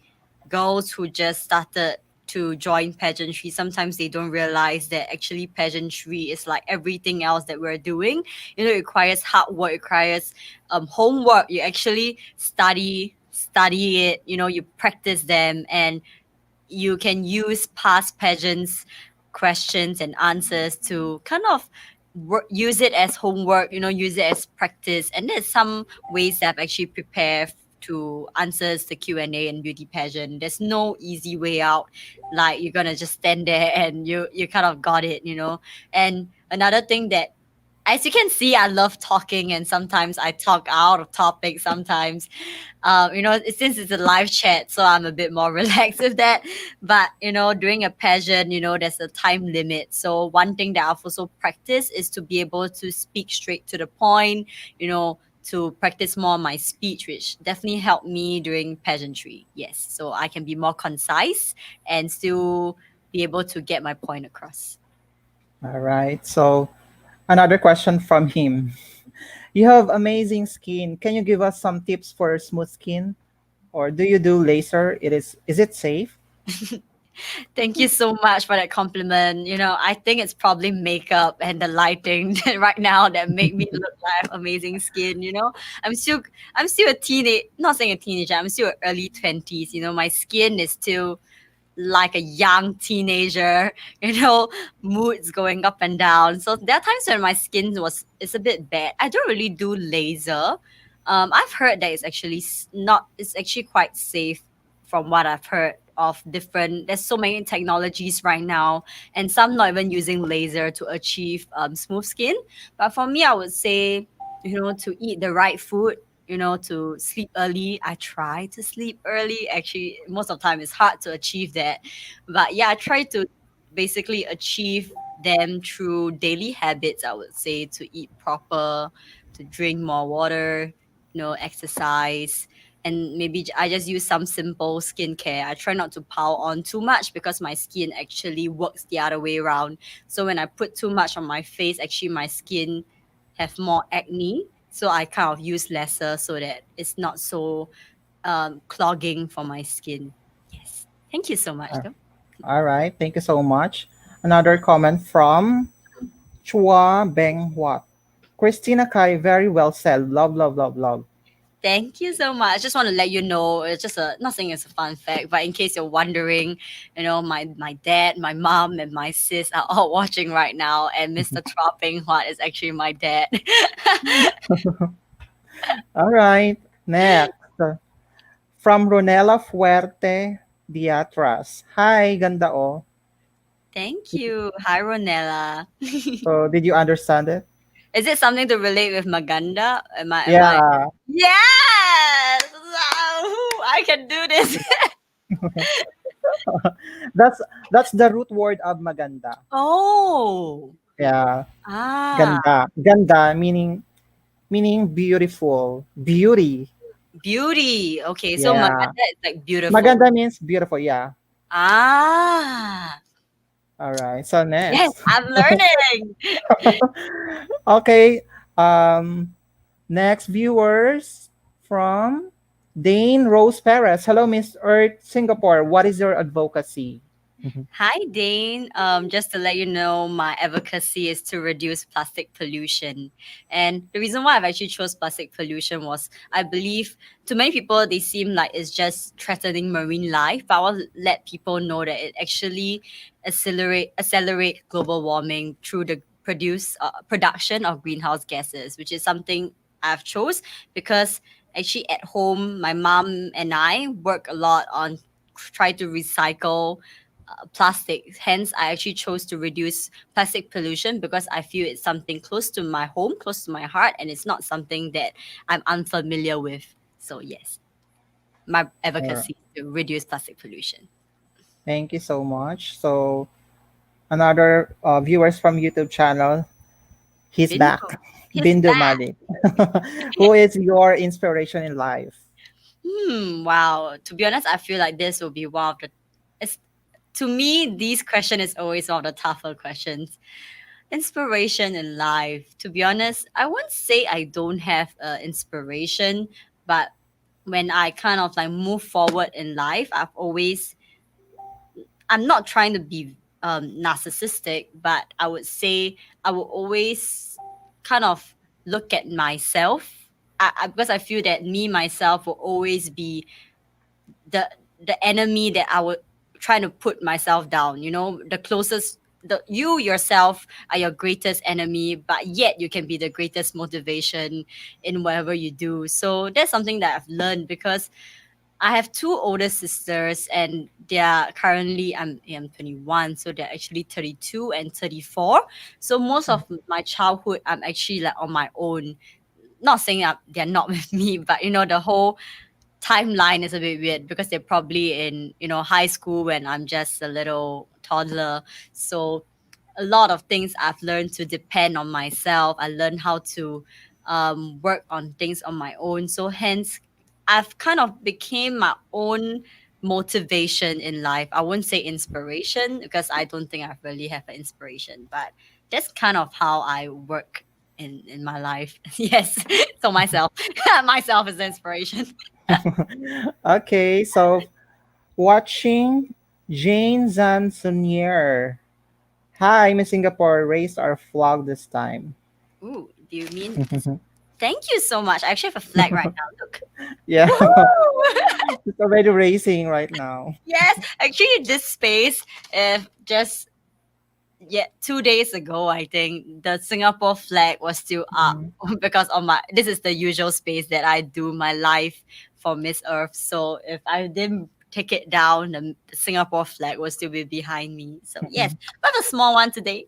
girls who just started to join pageantry, sometimes they don't realize that actually pageantry is like everything else that we're doing. It requires hard work, it requires homework. You actually study it, you practice them, and you can use past pageants questions and answers to kind of use it as homework, use it as practice. And there's some ways that I've actually prepared to answers the Q&A and beauty pageant. There's no easy way out, like you're gonna just stand there and you kind of got it. And another thing that, as you can see, I love talking, and sometimes I talk out of topic sometimes. Since it's a live chat, so I'm a bit more relaxed with that. But during a pageant, there's a time limit. So one thing that I've also practiced is to be able to speak straight to the point. To practice more my speech, which definitely helped me during pageantry. Yes, so I can be more concise and still be able to get my point across. All right, so another question from him. You have amazing skin. Can you give us some tips for smooth skin? Or do you do laser? Is it safe? Thank you so much for that compliment. I think it's probably makeup and the lighting right now that make me look like amazing skin. I'm still I'm still a teenage, not saying a teenager. I'm still early 20s. My skin is still like a young teenager, moods going up and down. So there are times when my skin is a bit bad. I don't really do laser. I've heard that it's actually not. It's actually quite safe from what I've heard of different. There's so many technologies right now, and some not even using laser to achieve smooth skin. But for me, I would say, to eat the right food, to sleep early. I try to sleep early. Actually, most of the time it's hard to achieve that. But yeah, I try to basically achieve them through daily habits, I would say, to eat proper, to drink more water, exercise. And maybe I just use some simple skincare. I try not to pile on too much because my skin actually works the other way around. So when I put too much on my face, actually my skin have more acne. So I kind of use lesser so that it's not so clogging for my skin. Yes. Thank you so much, Uh, though. All right, thank you so much. Another comment from Chua Beng Wat. Christina Kai, very well said. Love, love, love, love. Thank you so much. Just want to let you know, it's just not saying it's a fun fact, but in case you're wondering, my dad, my mom, and my sis are all watching right now, and Mr. Chua Peng Huat is actually my dad. All right, next. From Ronela Fuerte Diatras. Hi, ganda oh. Thank you. Hi, Ronella. So, did you understand it? Is it something to relate with Maganda? Am I? Yeah, Yes! Wow, I can do this. that's that's the root word of maganda. Oh. Yeah, Ah, ganda. Ganda meaning beautiful, beauty. beauty. Okay, so Yeah, Maganda is like beautiful. maganda means beautiful. Yeah. Ah, All right. So yes, next. I'm learning. Okay. Um, next viewers from Dane Rose Perez. Hello, Miss Earth Singapore. What is your advocacy? Mhm. Hi, Dane. Just to let you know, my advocacy is to reduce plastic pollution. And the reason why I've actually chose plastic pollution was I believe to many people they seem like it's just threatening marine life. But I want to let people know that it actually accelerate global warming through the production of greenhouse gases, which is something I've chose because actually at home my mom and I work a lot on try to recycle plastic. Hence, I actually chose to reduce plastic pollution because I feel it's something close to my home, close to my heart, and it's not something that I'm unfamiliar with. So, yes, my All right. advocacy to reduce plastic pollution. Thank you so much. So another viewers from YouTube channel, he's back. Bingo. He's Bindu back. Malik. Who is your inspiration in life? Wow. To be honest, I feel like this will be one of the. It's, to me, these question is always one of the tougher questions. Inspiration in life. To be honest, I won't say I don't have inspiration, but when I kind of like move forward in life, I'm not trying to be narcissistic, but I would say I will always kind of look at myself. Because I feel that me myself will always be the the enemy that I would trying to put myself down. You know, the closest the you yourself are your greatest enemy, but yet you can be the greatest motivation in whatever you do. So that's something that I've learned because I have two older sisters and they're currently I'm 21, so they're actually 32 and 34. So most of my childhood I'm actually like on my own. Not saying that they're not with me, but the whole timeline is a bit weird because they're probably in high school when I'm just a little toddler. So a lot of things I've learned to depend on myself. I learned how to work on things on my own. So hence I've kind of became my own motivation in life. I wouldn't say inspiration because I don't think I really have an inspiration, but that's kind of how I work in my life. Yes. So myself. Myself is the inspiration. Okay, so watching Jane Zansonier. Hi, Miss Singapore raised our flag this time. Ooh, do you mean thank you so much. I actually have a flag right now. Look. Yeah, Woohoo! it's already racing right now. Yes, actually this space, if just 2 days ago, I think the Singapore flag was still up Mhm. because of my this is the usual space that I do my life for Miss Earth. So if I didn't take it down, the Singapore flag will still be behind me. So yes, but a small one today.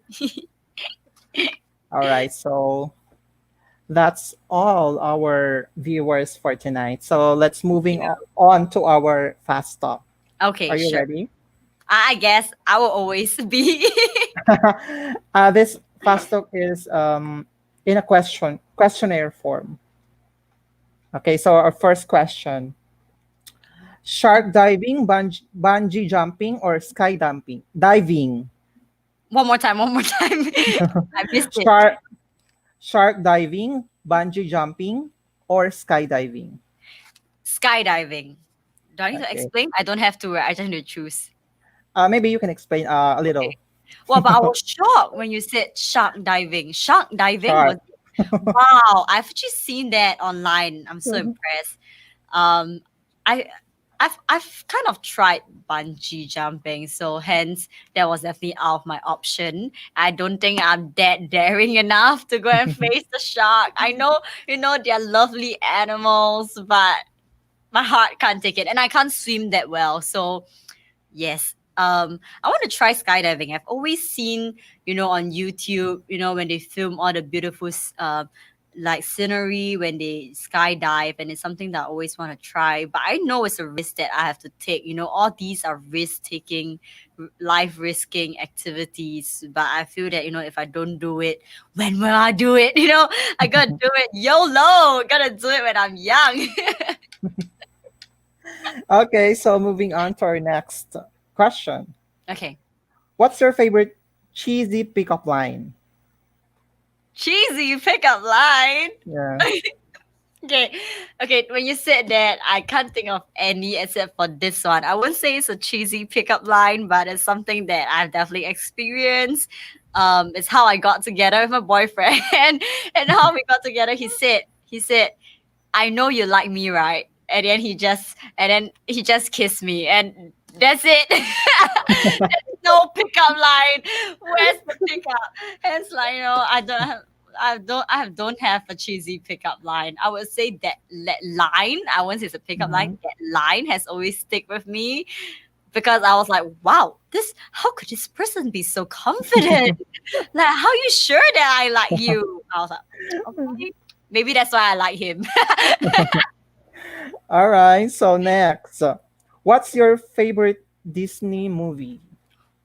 All right, so that's all our viewers for tonight. So let's moving on to our fast talk. Okay, Are you sure. ready? I guess I will always be. This fast talk is in a questionnaire form. Okay, so our first question: shark diving, bungee jumping, or skydiving? Diving. One more time. I missed it. Shark shark diving, bungee jumping, or skydiving. Skydiving. Do I need to Okay. explain? I don't have to. I just need to choose. Maybe you can explain a Okay. little. Well, but I was shocked when you said shark diving. Shark diving was Shark. wow. I've actually seen that online. I'm so impressed. Um, I. I've kind of tried bungee jumping, so hence that was definitely out of my option. I don't think I'm that daring enough to go and face the shark. I know, they're lovely animals, but my heart can't take it and I can't swim that well. So yes. I want to try skydiving. I've always seen, on YouTube, when they film all the beautiful like scenery when they skydive, and it's something that I always want to try. But I know it's a risk that I have to take. All these are risk taking, life risking activities. But I feel that, if I don't do it, when will I do it? I gotta do it YOLO. Gotta do it when I'm young. Okay, so moving on to our next question. Okay. What's your favorite cheesy pickup line? Cheesy pickup line. Yeah. Okay, okay. When you said that, I can't think of any except for this one. I wouldn't say it's a cheesy pickup line, but it's something that I've definitely experienced. It's how I got together with my boyfriend, and how we got together. He said, "I know you like me, right?" And then he just kissed me, and that's it. There's no pickup line. Where's the pickup? It's like, I don't have a cheesy pickup line. I would say that line. I won't say it's a pickup line. Mhm. That line has always stick with me because I was like, wow, how could this person be so confident? Like, how you sure that I like you? I was like, okay, maybe that's why I like him. All right. So next, what's your favorite Disney movie?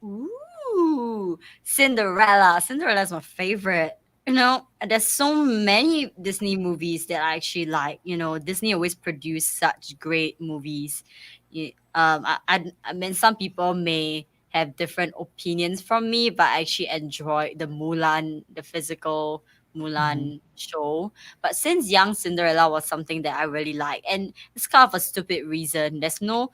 Ooh, Cinderella. Cinderella's my favorite. There's so many Disney movies that I actually like. Disney always produce such great movies. I mean, some people may have different opinions from me, but I actually enjoy the physical Mhm. Mulan show. But since young, Cinderella was something that I really like, and it's kind of a stupid reason. There's no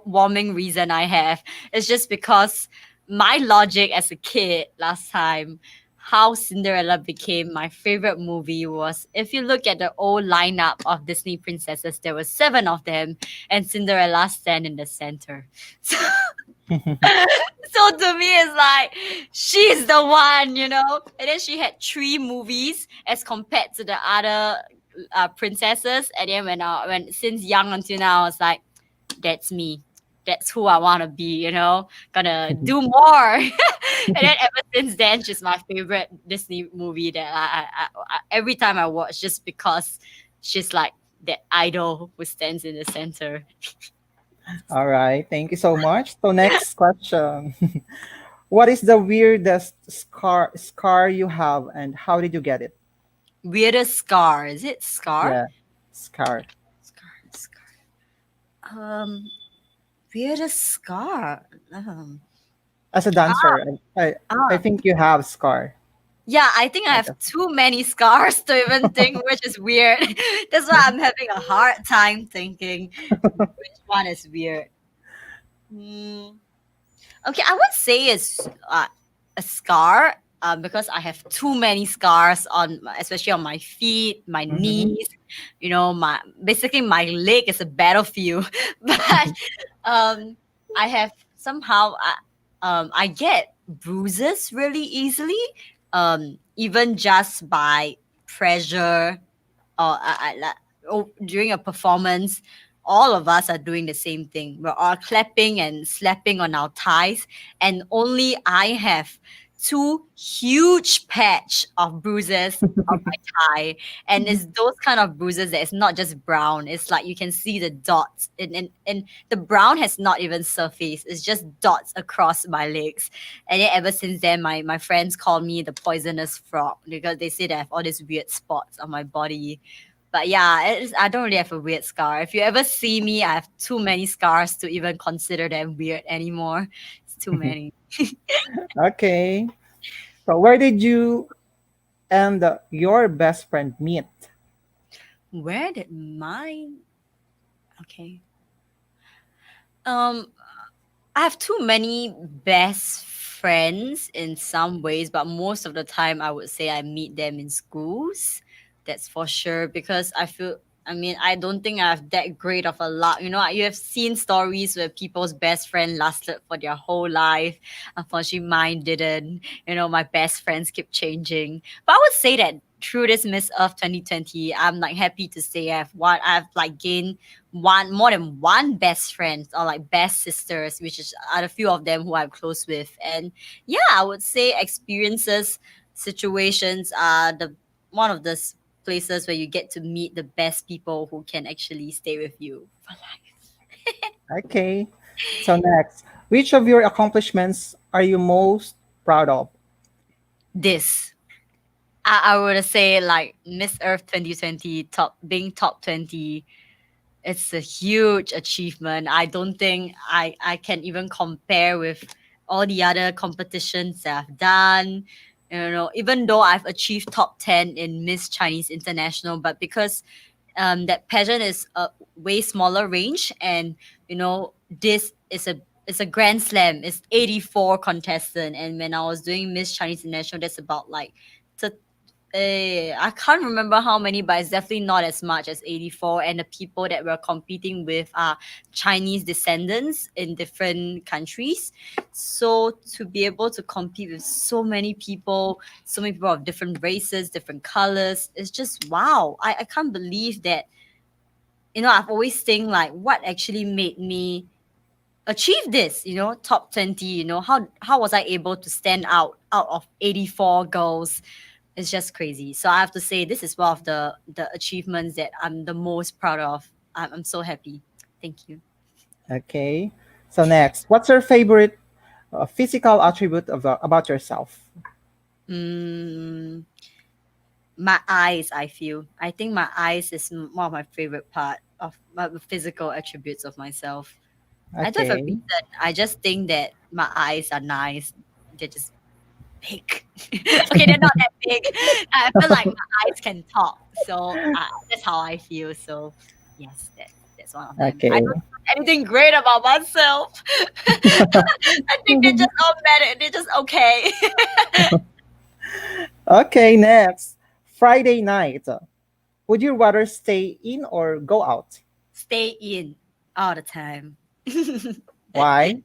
warming reason I have. It's just because my logic as a kid last time, how Cinderella became my favorite movie was if you look at the old lineup of Disney princesses, there were seven of them, and Cinderella stand in the center. So, so to me, it's like she's the one. And then she had three movies as compared to the other princesses. And then when since young until now, I was like, that's me. That's who I want to be. Gonna do more. And then ever since then, she's my favorite Disney movie that every time I watch, just because she's like that idol who stands in the center. All right. Thank you so much. So next question. What is the weirdest scar you have, and how did you get it? Weirdest scar. Is it scar? Yeah, scar. Scar, scar. Weirdest scar. As a dancer, I Ah, think you have scar. yeah, I think I Like have too many scars to even think, which is weird. That's why I'm having a hard time thinking which one is weird. Hmm. Okay, I would say it's a scar. Because I have too many scars especially on my feet, my mm-hmm. knees. My basically my leg is a battlefield. But um, I have somehow I get bruises really easily. Even just by pressure or during a performance, all of us are doing the same thing. We're all clapping and slapping on our thighs, and only I have two huge patch of bruises on my thigh. And it's those kind of bruises that it's not just brown. It's like you can see the dots, and the brown has not even surfaced. It's just dots across my legs. And then ever since then, my friends call me the poisonous frog because they say that I have all these weird spots on my body. But yeah, I don't really have a weird scar. If you ever see me, I have too many scars to even consider them weird anymore. It's too many. Okay. So where did you and your best friend meet? Where did mine? Okay. Um, I have too many best friends in some ways, but most of the time I would say I meet them in schools. That's for sure because I don't think I have that great of a luck. You have seen stories where people's best friend lasted for their whole life. Unfortunately, mine didn't. My best friends keep changing. But I would say that through this Miss Earth 2020, I'm like happy to say I've like gained one more than one best friend or like best sisters, which is are a few of them who I'm close with. And yeah, I would say experiences, situations are the one of the places where you get to meet the best people who can actually stay with you for life. Okay. So next, which of your accomplishments are you most proud of? This. I would say like Miss Earth 2020 being top 20. It's a huge achievement. I don't think I can even compare with all the other competitions that I've done. Even though I've achieved top 10 in Miss Chinese International, but because that pageant is a way smaller range, and this is a grand slam. It's 84 contestant, and when I was doing Miss Chinese International, that's about like I can't remember how many, but it's definitely not as much as 84. And the people that we're competing with are Chinese descendants in different countries. So to be able to compete with so many people of different races, different colors, it's just wow. I can't believe that, I've always think like what actually made me achieve this, top 20, how was I able to stand out of 84 girls? It's just crazy. So I have to say this is one of the achievements that I'm the most proud of. I'm so happy. Thank you. Okay. So next, what's your favorite physical attribute about yourself? Mm, my eyes, I think my eyes is one of my favorite part of my physical attributes of myself. I don't have a Okay. reason. I just think that my eyes are nice. They're just big. Okay, they're not that big. I feel like my eyes can talk. So that's how I feel. So yes, that's one of them. I Okay. don't think anything great about myself. I think they're just all better. They're just okay. Okay, next. Friday night. Would you rather stay in or go out? Stay in all the time. Why?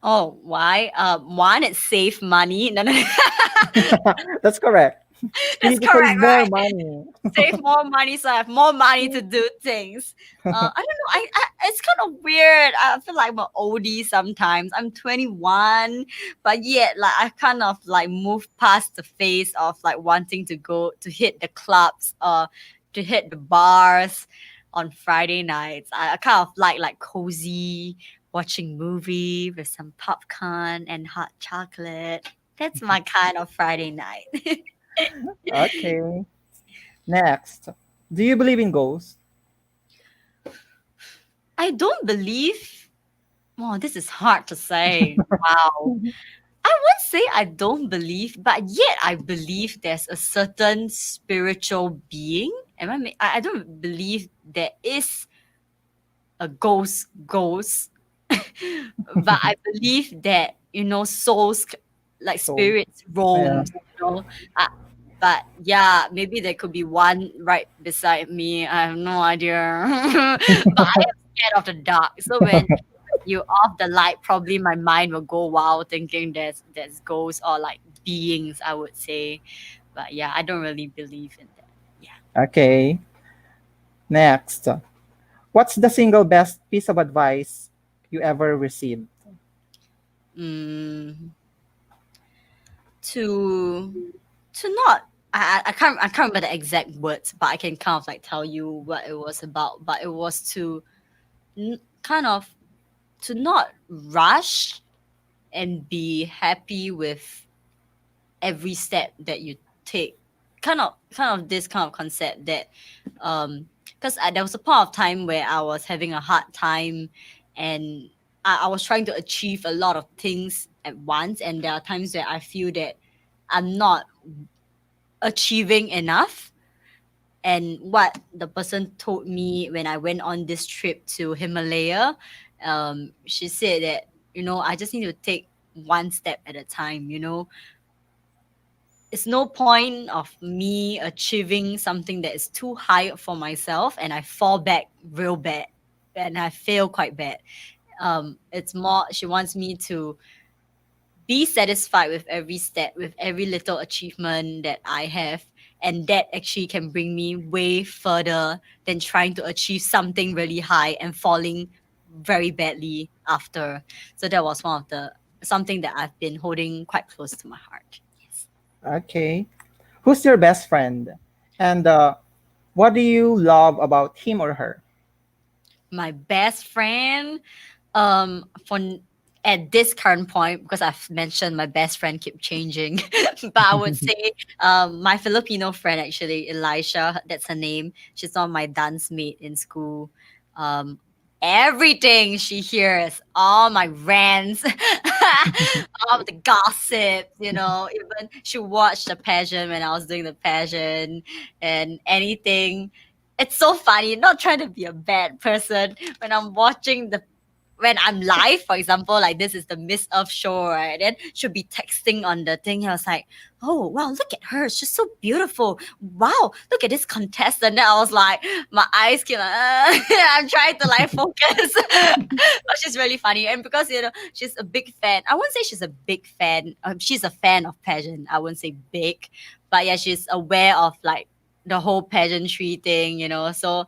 Oh, why? One, it save money. No, no, That's correct. You that's need to save correct, more right? money. Save more money so I have more money to do things. I don't know. It's kind of weird. I feel like I'm an oldie sometimes. I'm 21, but yet like I kind of like moved past the phase of like wanting to go to hit the clubs or to hit the bars on Friday nights. I kind of like cozy watching movie with some popcorn and hot chocolate. That's my kind of Friday night. Okay. Next. Do you believe in ghosts? I don't believe. Oh, this is hard to say. Wow. I won't say I don't believe, but yet I believe there's a certain spiritual being. I don't believe there is a ghost, but I believe that souls, like So, spirits, yeah. roams. Uh, but yeah, maybe there could be one right beside me. I have no idea. But I am scared of the dark. So when you off the light, probably my mind will go wild thinking there's ghosts or like beings, I would say. But yeah, I don't really believe in that. Yeah. Okay. Next. What's the single best piece of advice you ever received? Mm, to not I can't remember the exact words, but I can kind of like tell you what it was about. But it was to kind of to not rush and be happy with every step that you take. Kind of this kind of concept that because there was a point of time where I was having a hard time, and I was trying to achieve a lot of things at once, and there are times where I feel that I'm not achieving enough. And what the person told me when I went on this trip to Himalaya, she said that I just need to take one step at a time. It's no point of me achieving something that is too high for myself and I fall back real bad and I fail quite bad. It's more she wants me to be satisfied with every step, with every little achievement that I have. And that actually can bring me way further than trying to achieve something really high and falling very badly after. So that was one of the something that I've been holding quite close to my heart. Yes. Okay. Who's your best friend? And what do you love about him or her? My best friend, for at this current point, because I've mentioned my best friend keep changing, but I would say my Filipino friend, actually, Elisha, that's her name. She's not my dance mate in school. um Everything she hears, all my rants, All the gossip, even she watched the pageant when I was doing the pageant and anything. It's so funny, not trying to be a bad person when I'm watching the when I'm live, for example, like this is the Miss Earth show, right? Then she'll be texting on the thing. I was like, oh wow, look at her. She's so beautiful. Wow, look at this contestant. Then I was like, my eyes keep like, I'm trying to like focus. But she's really funny. And because she's a big fan. I wouldn't say she's a big fan. She's a fan of pageant. I wouldn't say big. But yeah, she's aware of like the whole pageantry thing, So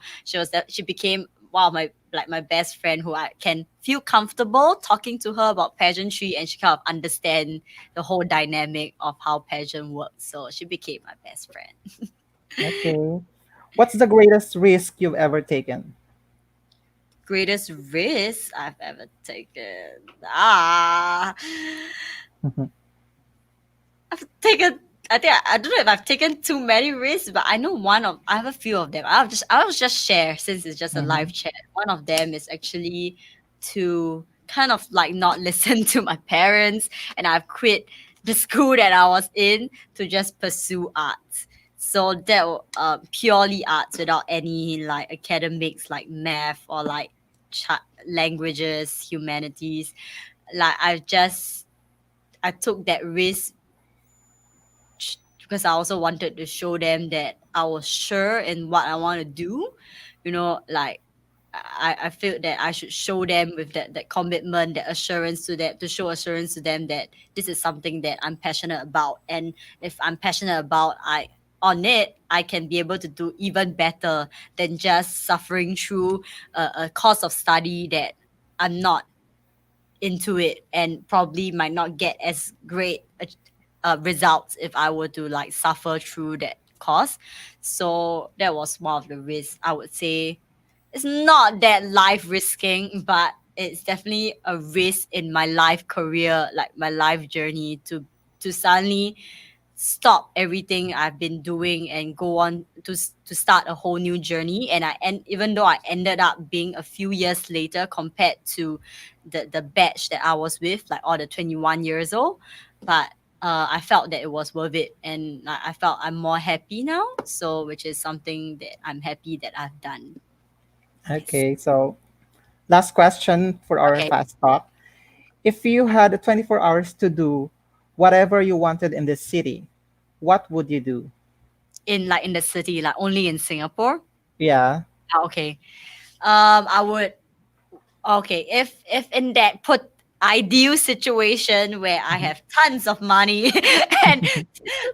she became one of my best friend who I can feel comfortable talking to her about pageantry, and she kind of understand the whole dynamic of how pageant works. So she became my best friend. Okay. What's the greatest risk you've ever taken? Greatest risk I've ever taken. Ah, I've taken. I don't know if I've taken too many risks, but I know I have a few of them. I'll just share since it's just a Mm-hmm. live chat. One of them is actually to kind of like not listen to my parents, and I've quit the school that I was in to just pursue arts. So purely arts without any like academics like math or like languages, humanities. Like I took that risk because I also wanted to show them that I was sure in what I want to do. Like I feel that I should show them with that commitment, that assurance to them, to show assurance to them that this is something that I'm passionate about. And if I'm passionate about I can be able to do even better than just suffering through a course of study that I'm not into it and probably might not get as great results if I were to like suffer through that course. So that was one of the risks. I would say it's not that life risking, but it's definitely a risk in my life career, like my life journey to suddenly stop everything I've been doing and go on to start a whole new journey. And even though I ended up being a few years later compared to the batch that I was with, like all the 21 years old, but I felt that it was worth it, and I felt I'm more happy now. So, which is something that I'm happy that I've done. Yes. Okay, so last question for our Okay. fast talk. If you had 24 hours to do whatever you wanted in this city, what would you do? In the city, like only in Singapore. Yeah. Ah, okay. I would. Okay, if in that put ideal situation where I Mhm. have tons of money and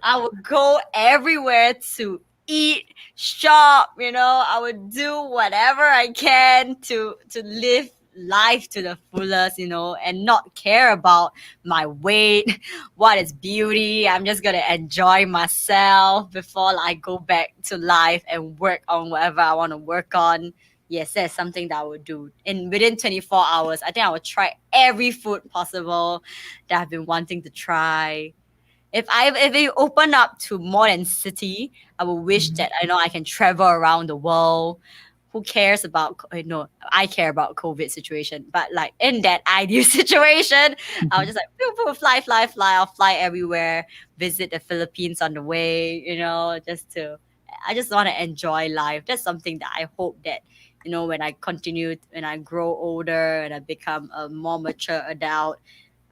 I would go everywhere to eat, shop, I would do whatever I can to live life to the fullest, and not care about my weight, what is beauty. I'm just gonna enjoy myself before I go back to life and work on whatever I want to work on. Yes, that's something that I would do. In within 24 hours, I think I would try every food possible that I've been wanting to try. If it open up to more than city, I would wish Mhm. that I can travel around the world. Who cares about no, I care about COVID situation, but like in that ideal situation, I was Mhm. just like pew, pew, fly, fly, fly. I'll fly everywhere, visit the Philippines on the way, I just want to enjoy life. That's something that I hope that when I grow older and I become a more mature adult,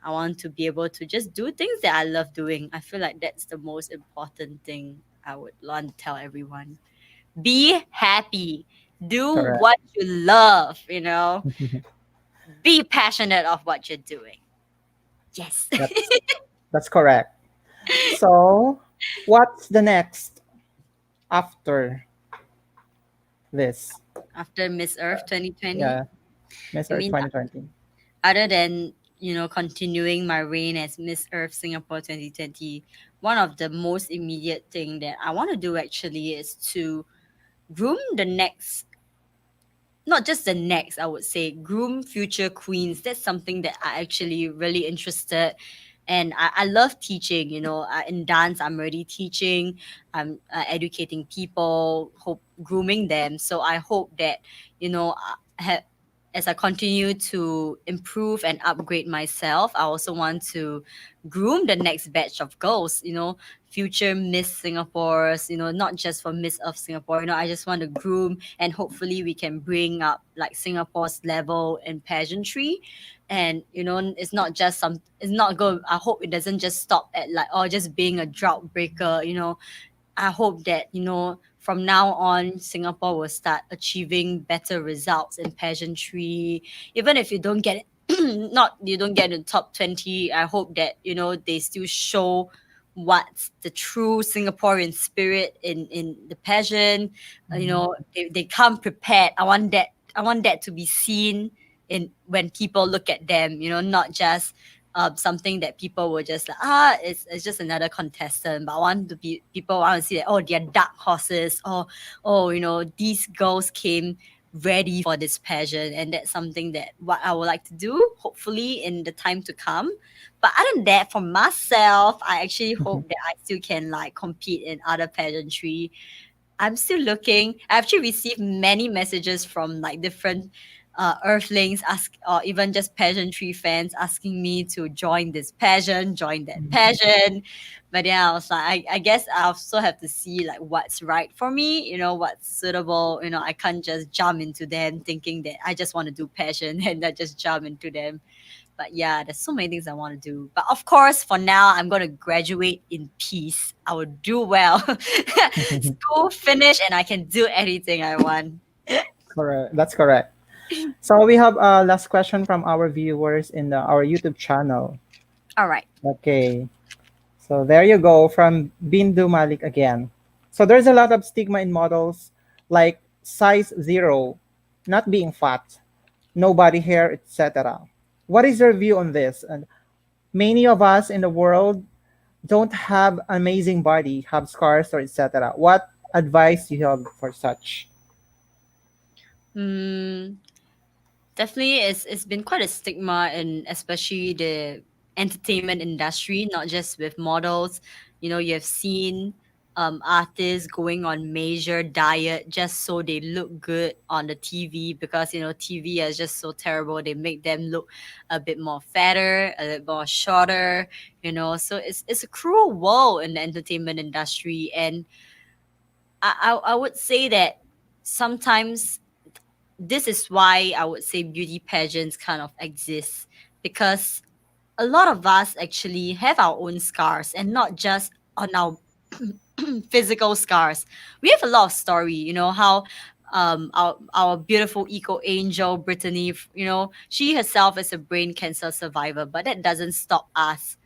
I want to be able to just do things that I love doing. I feel like that's the most important thing I would want to tell everyone. Be happy. Do Correct. what you love. Mhm. Be passionate of what you're doing. Yes. That's that's correct. So, what's the next after this? After Miss Earth 2020, Yeah, Miss I Earth mean, 2020. other than, continuing my reign as Miss Earth Singapore 2020, one of the most immediate thing that I want to do actually is to groom the next, not just the next, I would say, groom future queens. That's something that I actually really interested. And I love teaching, in dance, I'm already teaching, I'm educating people, grooming them. So I hope that, you know, as I continue to improve and upgrade myself, I also want to groom the next batch of girls, future Miss Singapore's, not just for Miss of Singapore. I just want to groom, and hopefully we can bring up like Singapore's level in pageantry. And it's not just it's not good. I hope it doesn't just stop at like, oh, just being a drought breaker. I hope that, from now on, Singapore will start achieving better results in pageantry. Even if you don't get it, not you don't get in the top 20, I hope that, they still show what's the true Singaporean spirit in the pageant. They come prepared. I want that to be seen in when people look at them, not just something that people will just like, it's just another contestant. But I want to be people want to see that, oh, they're dark horses, or oh, these girls came ready for this pageant. And that's something that what I would like to do, hopefully in the time to come. But other than that, for myself, I actually Mhm. hope that I still can like compete in other pageantry. I'm still looking. I actually received many messages from like different earthlings, ask or even just pageantry fans asking me to join this pageant, join that pageant. But then I was like, I guess I also have to see like what's right for me, what's suitable. I can't just jump into them thinking that I just want to do pageant and I just jump into them. But yeah, there's so many things I want to do. But of course, for now, I'm going to graduate in peace. I will do well. School finish and I can do anything I want. Correct. That's correct. So we have a last question from our viewers in our YouTube channel. All right. Okay. So there you go from Bindu Malik again. So there's a lot of stigma in models like size zero, not being fat, no body hair, etc. What is your view on this? And many of us in the world don't have amazing body, have scars or etc. What advice you have for such? Mm, definitely, it's been quite a stigma in especially the entertainment industry, not just with models. You have seen artists going on major diet just so they look good on the TV, because TV is just so terrible. They make them look a bit more fatter, a bit more shorter. So it's a cruel world in the entertainment industry, and I would say that sometimes this is why I would say beauty pageants kind of exist, because a lot of us actually have our own scars, and not just on our physical scars. We have a lot of story, how our beautiful eco angel Brittany, she herself is a brain cancer survivor, but that doesn't stop us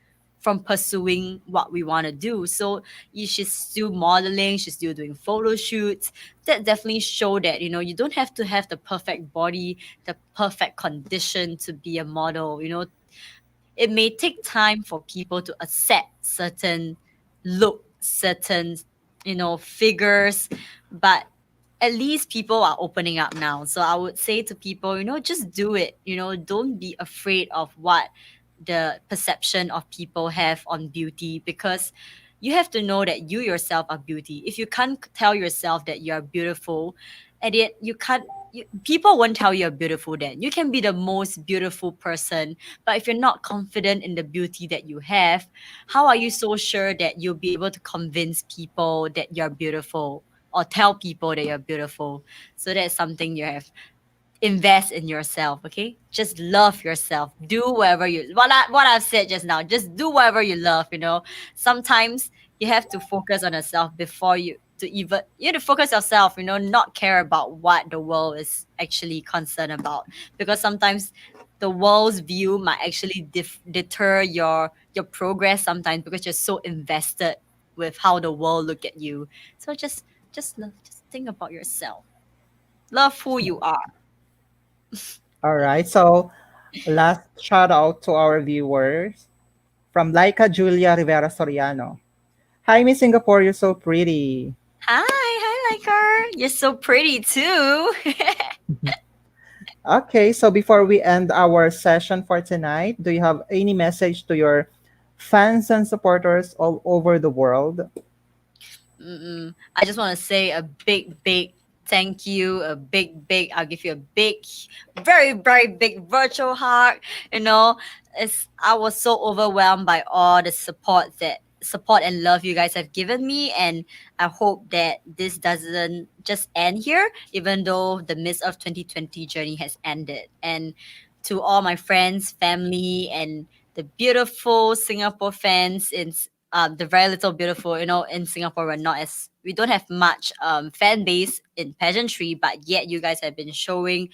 from pursuing what we want to do. So she's still modeling, she's still doing photo shoots. That definitely show that you don't have to have the perfect body, the perfect condition to be a model. It may take time for people to accept certain look, certain figures, but at least people are opening up now. So I would say to people, just do it. Don't be afraid of what the perception of people have on beauty, because you have to know that you yourself are beauty. If you can't tell yourself that you are beautiful, and yet you can't, people won't tell you're beautiful. Then you can be the most beautiful person, but if you're not confident in the beauty that you have, how are you so sure that you'll be able to convince people that you're beautiful, or tell people that you're beautiful? So that's something you have. Invest in yourself, okay? Just love yourself. Do whatever you what I've said just now. Just do whatever you love. Sometimes you have to focus on yourself before you have to focus yourself, not care about what the world is actually concerned about. Because sometimes the world's view might actually deter your progress sometimes, because you're so invested with how the world look at you. So just think about yourself. Love who you are. All right. So last shout out to our viewers from Laika Julia Rivera Soriano. Hi, Miss Singapore, you're so pretty. Hi, Liker. You're so pretty too. Okay, so before we end our session for tonight, do you have any message to your fans and supporters all over the world? I just want to say a big, big Thank you. A big, big, I'll give you a big, very, very big virtual hug. You know, I was so overwhelmed by all the support and love you guys have given me. And I hope that this doesn't just end here, even though the midst of 2020 journey has ended. And to all my friends, family, and the beautiful Singapore fans the very little beautiful, in Singapore we don't have much fan base in pageantry, but yet you guys have been showering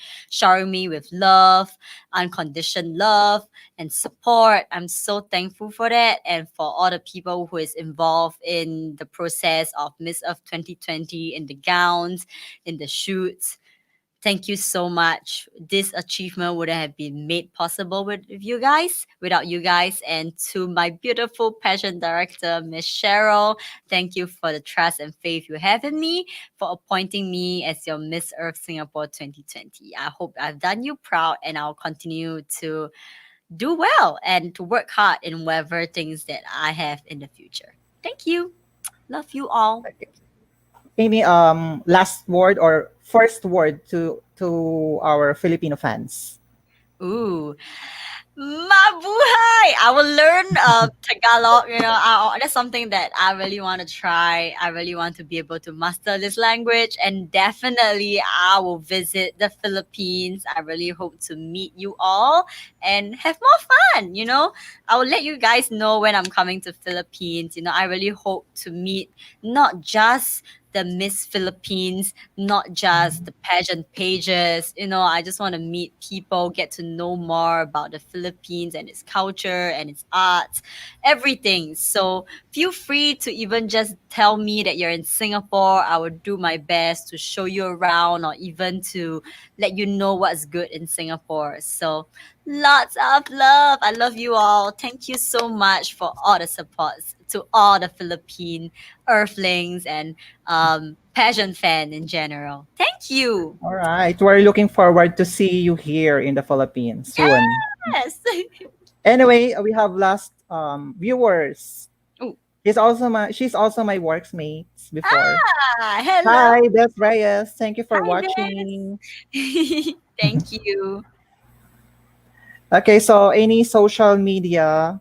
me with love, unconditioned love and support. I'm so thankful for that, and for all the people who is involved in the process of Miss of 2020, in the gowns, in the shoots. Thank you so much. This achievement wouldn't have been made possible without you guys. And to my beautiful pageant director, Miss Cheryl, thank you for the trust and faith you have in me, for appointing me as your Miss Earth Singapore 2020. I hope I've done you proud, and I'll continue to do well and to work hard in whatever things that I have in the future. Thank you. Love you all. Any last word or first word to our Filipino fans? Ooh, Mabuhay! I will learn Tagalog. That's something that I really want to try. I really want to be able to master this language, and definitely I will visit the Philippines. I really hope to meet you all and have more fun. I will let you guys know when I'm coming to Philippines. I really hope to meet not just the Miss Philippines, not just the pageant pages. I just want to meet people, get to know more about the Philippines and its culture and its arts, everything. So feel free to even just tell me that you're in Singapore. I will do my best to show you around, or even to let you know what's good in Singapore. So lots of love. I love you all. Thank you so much for all the supports to all the Philippine Earthlings and pageant fan in general. Thank you. All right. We're looking forward to see you here in the Philippines soon. Yes. Anyway, we have last viewers. Ooh. She's also my worksmates before. Hello. Hi, Beth Reyes. Thank you for Hi, Des. watching. Thank you. Okay, so any social media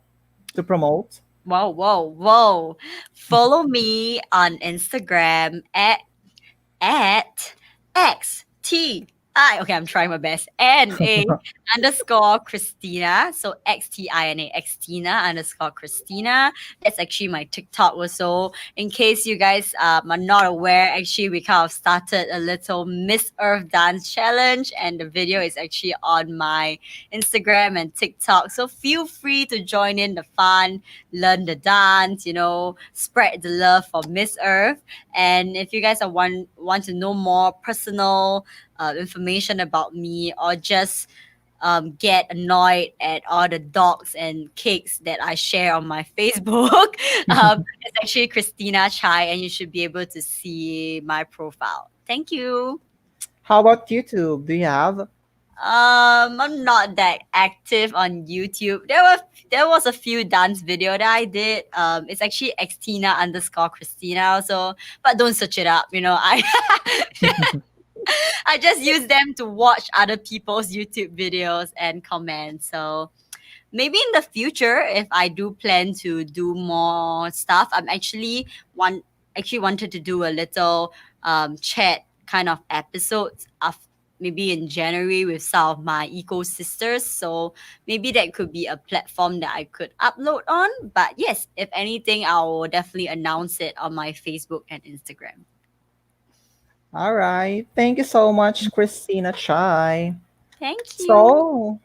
to promote? Whoa, whoa, whoa. Follow me on Instagram at XTI. Okay, I'm trying my best. NA underscore Christina. So XTINA, Xtina underscore Christina. That's actually my TikTok also. In case you guys are not aware, actually, we kind of started a little Miss Earth dance challenge, and the video is actually on my Instagram and TikTok. So feel free to join in the fun, learn the dance, spread the love for Miss Earth. And if you guys want to know more personal information about me, or just get annoyed at all the dogs and cakes that I share on my Facebook, it's actually Christina Chai, and you should be able to see my profile. Thank you. How about YouTube? Do you have? I'm not that active on YouTube. There was a few dance video that I did. It's actually Xtina underscore Christina also, but don't search it up. I just use them to watch other people's YouTube videos and comment. So maybe in the future, if I do plan to do more stuff, actually wanted to do a little chat kind of episodes of maybe in January with some of my eco sisters. So maybe that could be a platform that I could upload on. But yes, if anything, I will definitely announce it on my Facebook and Instagram. All right. Thank you so much, Christina Chai. Thank you. So,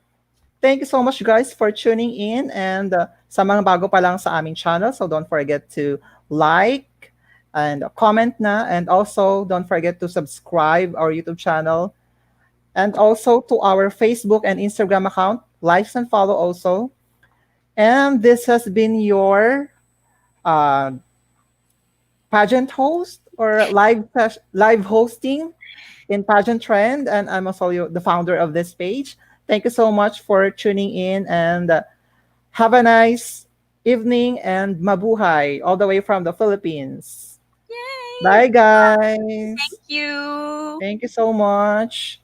thank you so much, guys, for tuning in. And sa mga bago pa lang sa aming channel, so don't forget to like and comment na. And also, don't forget to subscribe our YouTube channel. And also to our Facebook and Instagram account. Likes and follow also. And this has been your uh, pageant host or live hosting in Pageant Trend, and I'm also the founder of this page. Thank you so much for tuning in, and have a nice evening and mabuhay all the way from the Philippines. Yay! Bye, Thank guys. you. Thank you so much.